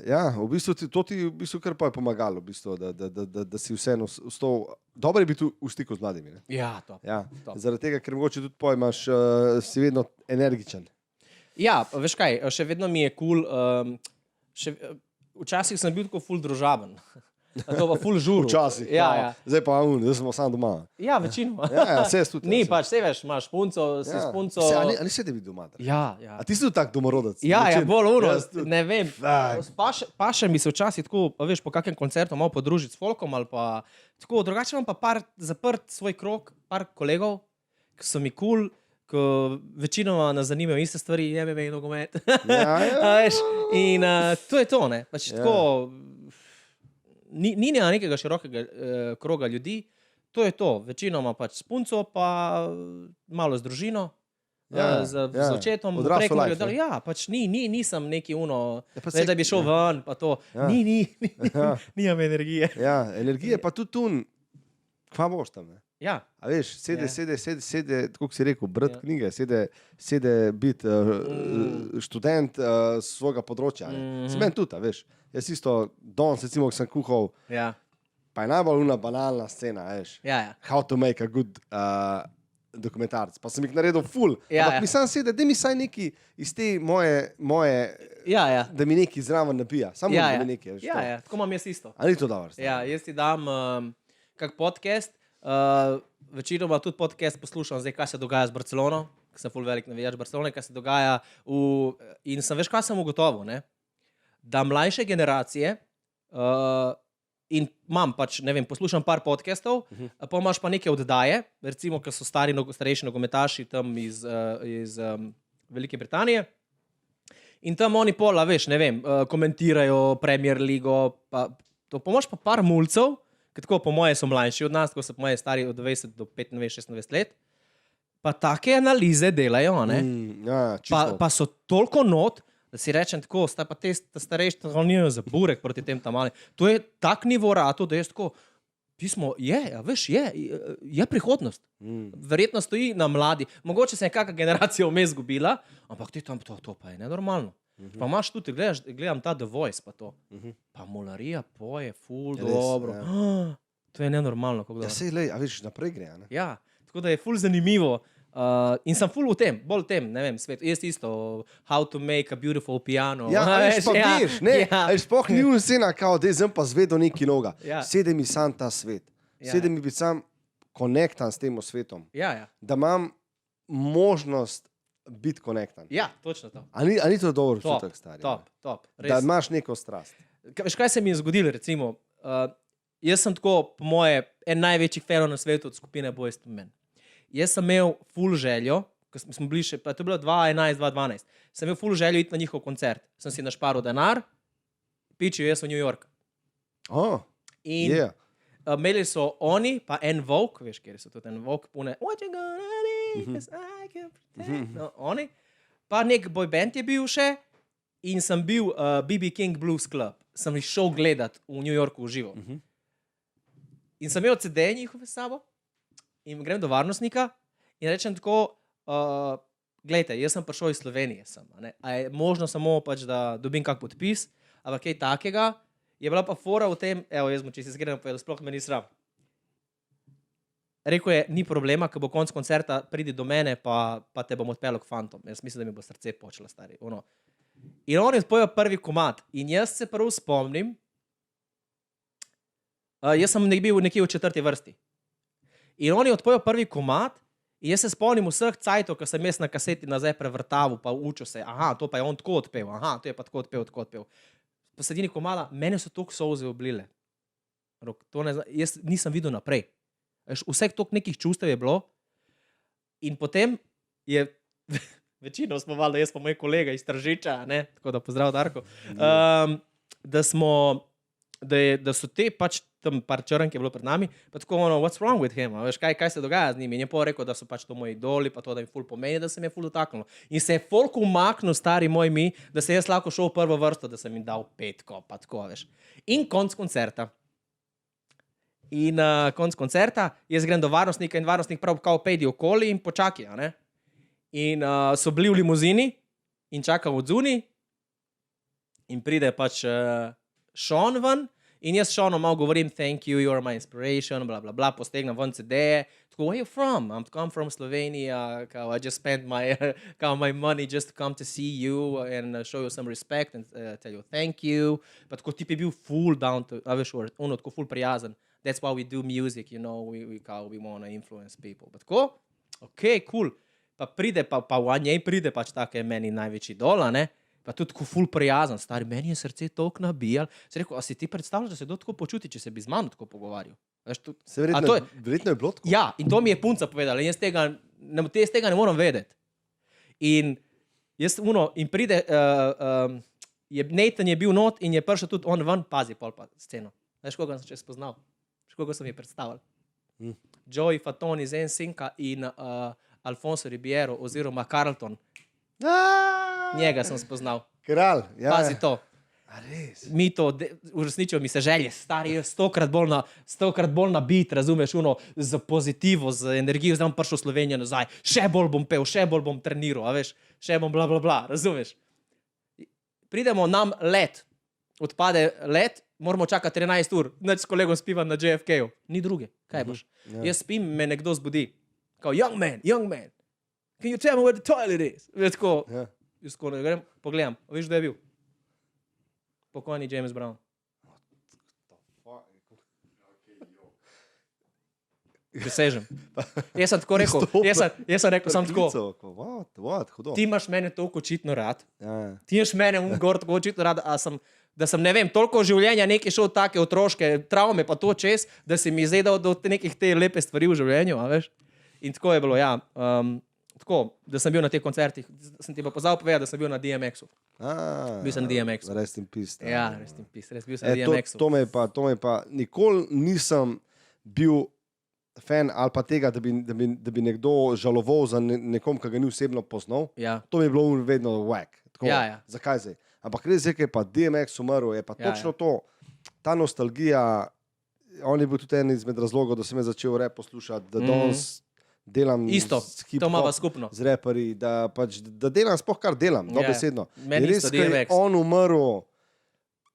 ja, v bistvu to ti v bistvu kar pa je pomagalo, v bistvu, da si vseeno vstal. Dobro je biti v stiku z mladimi, ne? Ja, to. Ja, Top. zaradi tega, ker mogoče tudi pojmaš, si vedno energičen. Ja, veš kaj, še vedno mi je kul, včasih sem bil tako ful družaben. To pa ful žuru. Včasih, Ja. zdaj pa zdaj smo samo doma. Ja, večinoma. Ja, vse jaz tudi. Ni ja, pač, saj veš, imaš punco, si s punco. Ali si tebi doma? Ja. A ti si tudi tak domorodec? Ja, bolj uno, Jaz tudi. ne vem. Fak. Paše mi se včasih tako, veš, po kakem koncertu malo podružiti s folkom ali pa tako, drugače imam pa zaprt svoj krog, par kolegov, ki so mi kul, ko večinoma nas zanimajo iste stvari, MMA in nogomet. Ja. A veš, in to je to, ne. Pač Ja. tako, ni nekega širokega kroga ljudi, to je to. Večinoma pač s punco, pa malo z družino. Ja, z ja. očetom, Odrasel Prekmurju, life, ne? ja, pač nisem neki uno, Ja, pa da bi šel ven, pa to. Ja. Ja. Nimam energije. Ja, energije pa tudi tu, kva boš tam, ne? Ja, A veš, sede, tako kot si rekel, brati Ja. knjige, sede biti študent svojega področja. Mhm. Meni tudi, a veš. Jaz isto, danes recimo, ko sem kuhal, ja, pa je najbolj una banalna scena, veš. ja. How to make a good dokumentarc. Pa sem jih naredil full. Ja, Ampak ja. mi sam sede, da mi saj neki iz te moje Ja. da mi neki zraven nabija. Samo Ja, da ja. mi neki, veš. Ja, to. ja, tako imam jaz isto. A ni to dobro? Ja, jaz ti dam kak podcast, večinoma tudi podcast poslušam zdaj, kaj se dogaja z Barcelono, ker sem ful velik navijač Barcelone, kaj se dogaja in sem veš, kaj sem ugotovil, ne? Da mlajše generacije in imam pač, ne vem, poslušam par podcastov, pa imaš pa neke oddaje, recimo, ker so starejši nogometaši tam iz Velike Britanije. In tam oni pola, veš, ne vem, komentirajo Premier Ligo, pa to pomoč pa par mulcev, ki tako po moje so mlajši od nas, tako so po moje stari od 20 do 25-26 let, pa take analize delajo, ne? Ja, čisto. Pa so toliko not, da si rečem tako, sta pa te starejši, tako nijo za burek proti tem tam malim. To je tak nivo rato, da jaz tako, pismo je, veš, je prihodnost. Verjetno stoji na mladi. Mogoče se je kakšna generacija vmes izgubila, ampak ti tam to pa je nenormalno. Pa imaš tudi, gledam ta The Voice, pa to. Pa Molarija poje, ful Res, dobro. ja. To je nenormalno. Kako Ja, dobro. sej, lej, a veš, naprej gre, a ne? Ja, tako da je ful zanimivo. In sem ful v tem, bolj v tem, ne vem, svet. Jaz isto, how to make a beautiful piano. Ja, a veš, pa veš, ne, ja. a veš, sploh ni unsena, kao, da sem pa zvedel neki noga. Ja. Sede mi sam ta svet. Ja. Sede mi biti sam konektan s tem svetom. Ja. Da imam možnost biti konektan. Ja, točno to. A ni to dobro občutek, stari? Top. Da Res. imaš neko strast. Veš, kaj se mi je zgodilo, recimo, jaz sem tako, po moje, en največjih fanov na svetu od skupine Boyz II Men. Jaz sem imel ful željo, ko smo bili še, pa to je bilo 2011-2012, sem imel ful željo iti na njihov koncert. Sem si našparil denar, pičil jaz v New York. In imeli so oni, pa en Vogue, veš, kjer so tudi en Vogue, pune, what you gonna do, 'cause I can pretend. No, oni. Pa nek boy band je bil še in sem bil BB King Blues Club. Sem jih šel gledat v New Yorku v živo. In sem imel CD njihove s sabo in grem do varnostnika in rečem tako, glejte, jaz sem prišel iz Slovenije, a je možno samo pač, da dobim kak podpis, ali kaj takega. Je bila pa fora v tem, evo, jaz bom čisto iskreno povedal, sploh me ni sram. Rekel je, ni problema, ko bo konc koncerta, pridi do mene, pa te bom odpeljal k fantom. Jaz mislim, da mi bo srce počelo, stari. Ono. In oni odpojo prvi komad. In jaz se prv spomnim, jaz sem bil nekje v 4. vrsti. In oni odpojo prvi komad in jaz se spomnim vseh cajtov, ko sem jaz na kaseti nazaj prevrtaval, pa učil se, aha, to pa je on tako odpel, aha, to je pa tako odpel. Po sredini komada, mene so toliko solze oblile. Jaz nisem videl naprej. Vseh toliko nekih čustev je bilo. In potem je, večino smo valjda, jaz pa moj kolega iz Tržiča, ne? Tako da pozdrav Darko, da so te pač tam par črnk je bilo pred nami, pa tako ono, what's wrong with him, veš, kaj se dogaja z njimi. In je pa rekel, da so pač to moji idoli, pa to, da mi ful pomeni, da se mi je ful dotaknilo. In se je folk umaknil, stari moj mi, da se jaz lahko šel v prvo vrsto, da sem jim dal 5, pa tako, veš. In konc koncerta. In konc koncerta, jaz grem do varnostnika in varnostnik prav kao pejdi okoli in počaki, a ne. In so bili v limuzini in čakam od zuni in pride pač Sean ven in jaz Seanom malo govorim, thank you, you're my inspiration, bla, bla, bla, postegnem ven CD-je. Tako, where you from? I'm come from Slovenia, kao, I just spent my money just to come to see you and show you some respect and tell you thank you. Pa tako tip je bil full down to, a veš, ono tako full prijazen. That's why we do music, you know, we want to influence people. Pa tako, ok, cool. Pa pride, pa v njej pride pač tako je meni največji idol, ne? Pa tudi tako ful prijazen, stari, meni je srce toliko nabijal. Se rekel, a si ti predstavljaš, da se do tako počuti, če se bi z mano tako pogovarjal? Se verjetno je bilo tako? Ja, in to mi je punca povedala, in jaz tega ne moram vedeti. In jaz in pride, Nathan je bil not in je prišel tudi on ven, pazi pol pa sceno. Veš, koga sem še spoznal? Veš, koga sem je predstavil? Joey Fatone iz NSYNC in Alfonso Ribeiro oziroma Carlton. Njega sem spoznal. Kralj, ja. Pazi to. A res? Mi to, uresničil mi se želje, stari, 100-krat bolj na beat, razumeš, z pozitivo, z energijo, zdaj bom prišel v Slovenijo nazaj, še bolj bom pel, še bolj bom treniral, a veš, še bom bla, bla, bla, razumeš. Pridemo nam let, odpade let, moramo čakati 13 ur, nič s kolegom spivam na JFK-u, ni druge, kaj boš? Jaz spim, me nekdo zbudi, kao, young man, can you tell me where the toilet is? Veš, tako, jaz skoro grem, pogledam, veš, da je bil? Pokojni James Brown. Prisežem. Jaz sem tako rekel, jaz sem rekel, sem tako, hudo. ti imaš mene toliko očitno rad, ti imaš mene gor tako očitno rad, da sem, ne vem, toliko življenja nekaj šel take otroške travme, pa to čez, da si mi zdaj dal do nekih te lepe stvari v življenju, a veš. In tako je bilo, ja. Tako, da sem bil na teh koncertih, sem ti pa pozval povedati, da sem bil na DMX-u. Bil sem na DMX-u. Rest in peace. Ja, rest in peace, bil sem na DMX-u. To me pa, nikoli nisem bil fan ali pa tega, da bi nekdo žaloval za nekom, ki ga ni osebno poznal. Ja. To mi je bilo vedno whack. Tako, Ja. Zakaj zdaj? Ampak res je, je pa DMX umrl, je pa točno to, ta nostalgija, on je bil tudi en izmed razlogov, da sem začel rap poslušati, da danes delam isto, s hip-hop, to imava skupno. z raperji, da delam sploh kar delam, dobesedno. Meni isto DMX. On umrl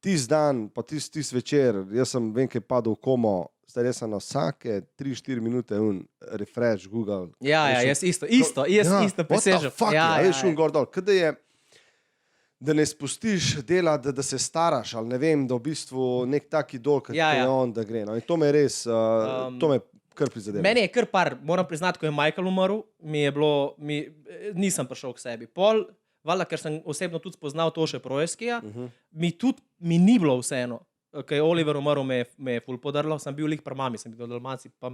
tisti dan, pa tisti večer, jaz vem, kaj je padel v komo, zdaj res na vsake 3-4 minute refresh, Google. Ja, jaz isto prisežem. Veš, gor dol. Kada je, da ne spustiš dela, da se staraš, ali ne vem, da v bistvu nek tak idol, kot je on, da gre. No. In to me res, to me kar prizadeva. Meni je kar par, moram priznati, ko je Michael umrl, nisem prišel k sebi. Pol, valjda, ker sem osebno tudi spoznal Toše Projeskija, mi ni bilo vseeno. ko je Oliver umrl, me je ful podrlo, sem bil lik pri mami, sem bil v Dalmaciji, pa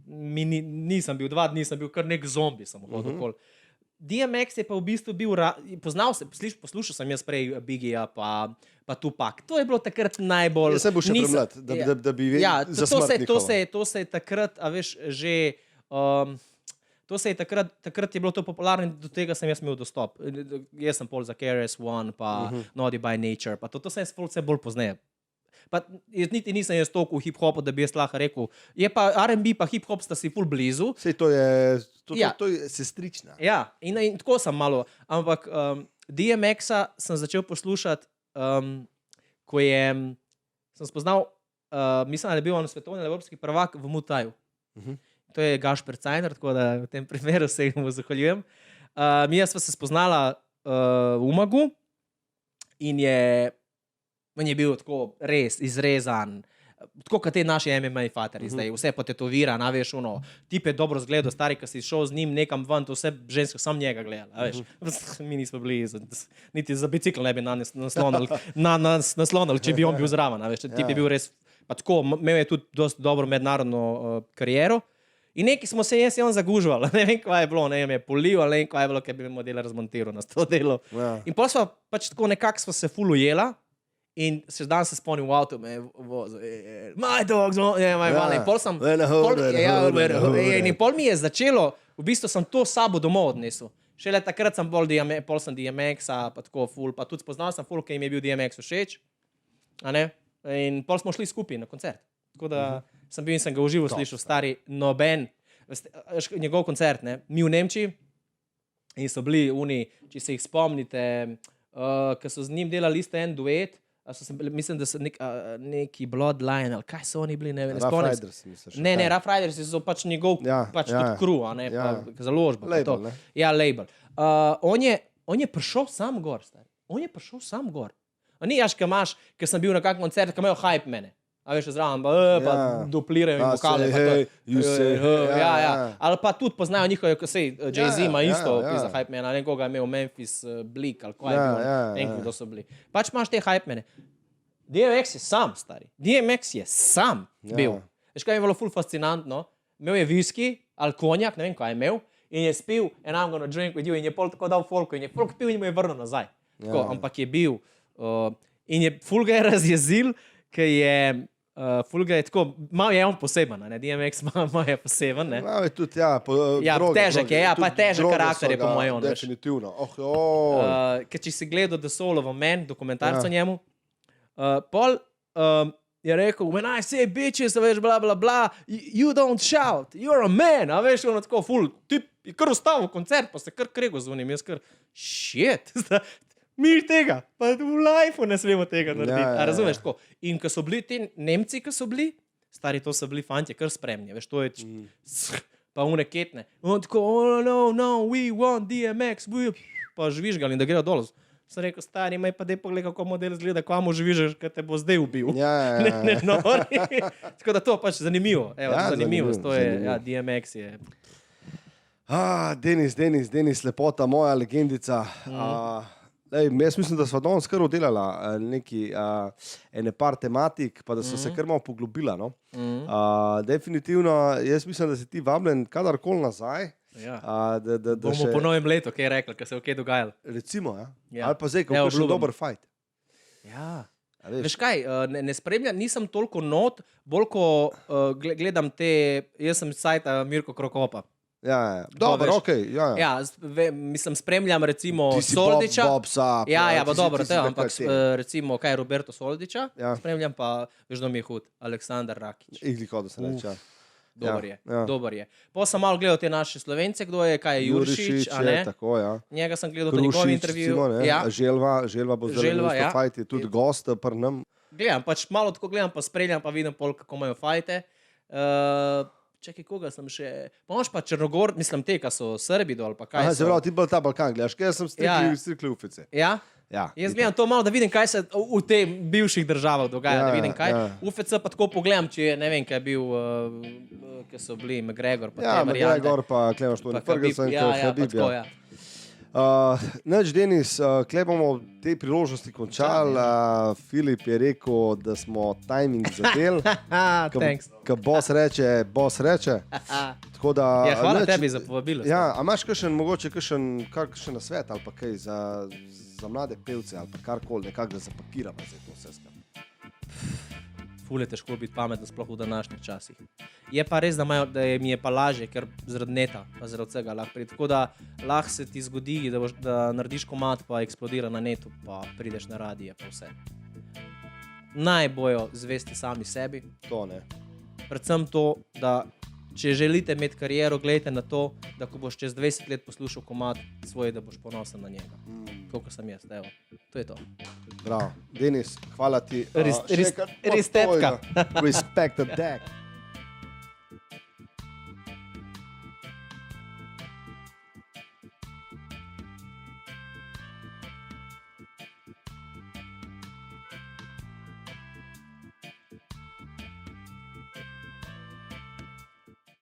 nisem bil 2 dni, sem bil kar nek zombi, sem hodil okoli. DMX je pa v bistvu bil, poznal sem, poslušal sem jaz prej Biggija pa Tupac. To je bilo takrat najbolj... Jaz sem bil še premlad, da bi za smrt njihova. To se je takrat, a veš, že... To se je takrat je bilo to popularno in do tega sem jaz imel dostop. Jaz sem pol za KRS-One, pa Naughty by Nature, pa to sem jaz vse bolj pozneje. Pa niti nisem jaz toliko v hip-hopu, da bi jaz lahko rekel. Je pa R&B pa hip-hop sta si ful blizu. Sej to je sestrična. Ja, in tako sem malo. Ampak DMX-a sem začel poslušati, ko sem spoznal, mislim, da je bil on svetovni evropski prvak v Mutaju. To je Gašper Cajner, tako da v tem primeru se mu zahvaljujem. Mi sva se spoznala v Umagu in je bil tako res izrezan, tako kot te naši MMA fighteri zdaj, vse potetoviran, veš, tip je dobro zgledal, stari, ki si šel z njim nekam ven, to vse žensko sam njega gledala, veš. Mi nismo bili, niti za bicikl ne bi naslonili, če bi on bil zraven, veš, tip je bil res, pa tako, imel je tudi dosti dobro mednarodno kariero. In neki smo se jaz in on zagužvali, ne vem, kaj je bilo, ne vem, je polil, ali ne vem, kaj je bilo, kaj bi model razmontiral na to delo. In potem smo pač tako nekako smo se ful ujela. In še dan se spomnim v avtu, me je vozil, my dogs, my vale. In pol mi je začelo, v bistvu sem to sabo domov odnesel. Šele takrat sem pol sem DMX-a, pa tako ful, pa tudi spoznal sem ful, ki jim je bil DMX všeč. In pol smo šli skupaj na koncert. Tako da sem bil in sem ga uživo slišal, stari noben, njegov koncert, ne, mi v Nemčiji, in so bili oni, če se jih spomnite, ki so z njim delali isto en duet, mislim, da so neki Bloodline, ali kaj so oni bili, ne vem, ne spomnim. Rough Riders, misliš? Ne, Rough Riders so pač njegov, pač tudi crew, a ne, pa založba. Label, ne? Ja, label. On je prišel sam gor, stari. On je prišel sam gor. A ni jaš, ki imaš, ki sem bil na kakšnem koncertu, ki imajo hype mene. A veš, zraven, pa duplirajo in vokale. Ali pa tudi poznajo njihove, ko sej, Jay-Z ima isto za hype mena, ne koga je imel Memphis Bleak, ali kaj je bil, ne vem, kdo so bili. Pač imaš te hype mene. DMX je sam, stari. DMX je sam bil. Veš, kaj je bilo ful fascinantno? Imel je whisky, ali konjak, ne vem, kaj je imel, in je spil, and I'm gonna drink with you, in je pol tako dal folku, in je folk pil in mu je vrnil nazaj. Tako, ampak je bil, in je ful ga je razjezil, ker je ful ga je tako, malo je on poseben, ne, DMX malo je poseben, ne. Malo je tudi, težek je, pa težek karakter je po mojem, veš. Definitivno, Ker če si gledal The Soul of a Man, dokumentarca njemu, pol je rekel, when I say bitches, veš, bla, bla, bla, you don't shout, you're a man, a veš, ono tako ful, tip je kar ustavil koncert, pa se kar krego zvonim, jaz kar, shit, mir tega, pa v lifeu ne smemo tega narediti. A razumeš tako? In ko so bili ti Nemci, ki so bili, stari, to so bili fantje, kar spremni, veš, to je pa une ketne. On tako, oh no, we want DMX, pa žvižgali in da grejo dol. Sem rekel, stari, maj pa dej pogled, kako model zgleda, kamo žvižaš, kaj te bo zdaj ubil. Ne, nori. Tako da to pač zanimivo. Evo, zanimivost, to je, DMX je. Denis, lepota, moja legendica. Jaz mislim, da sva danes kar oddelala ene par tematik, pa da so se kar malo poglobila. No? Definitivno, jaz mislim, da si ti vabljen kadarkoli nazaj. Bomo po novem letu, kaj je rekla, kaj se je kaj dogajalo. Recimo, ali pa zdaj, kako je šel dober fight. Ja. Veš kaj, ne spremljam, nisem toliko not, bolj ko gledam jaz sem sajta Mirko Krokopa. Dobro, okej. Mislim, spremljam recimo Soldića. Pa dobro, ampak recimo, kaj je Roberto Soldića, spremljam pa, veš, da mi je hud, Aleksandar Rakić. Igliko, da se reče. Dober je. Pa sem malo gledal te naše Slovence, kdo je, kaj je Jurišić, a ne? Tako, njega sem gledal tudi njegov intervju. Želva bo zdaj isto fajt, je tudi gost pri nam. Gledam, pač malo tako gledam, pa spremljam, pa vidim pol, kako imajo fajte. Čekaj, koga sem še... Pomož pa Črnogor, mislim te, ki so Srbi dol, pa kaj so... Se pravi, ti bolj ta Balkan gledaš, kaj sem strikli ufice. Ja? Jaz gledam to malo, da vidim, kaj se v teh bivših državah dogaja, da vidim kaj. UFC pa tako pogledam, če je, ne vem, kaj je bil, kaj so bili, McGregor, pa Temer Jante. McGregor, pa Klemoš Tony Ferguson, Habib, Nač, Denis, klej bomo te priložnosti končali. Filip je rekel, da smo timing zadeli. Thanks. Ko boss reče, boss reče. Tako da, Ja, hvala tebi za povabilo. Ja, a imaš mogoče kakšen nasvet ali pa kaj za mlade pevce ali pa karkoli, nekako da zapakiramo zdaj to vse skupaj? Ful je težko biti pameten, sploh v današnjih časih. Je pa res, da mi je pa lažje, ker zaradi neta, pa zaradi vsega lahko pride. Tako da lahko se ti zgodi, da narediš komad, pa eksplodira na netu, pa prideš na radije, pa vse. Naj bojo zvesti sami sebi. To ne. Predvsem to, da če želite imeti kariero, gledajte na to, da ko boš čez 20 let poslušal komad svoj, da boš ponosen na njega. Koliko sem jaz, evo. To je to. Bravo. Denis, hvala ti. Respekt. Respect the deck.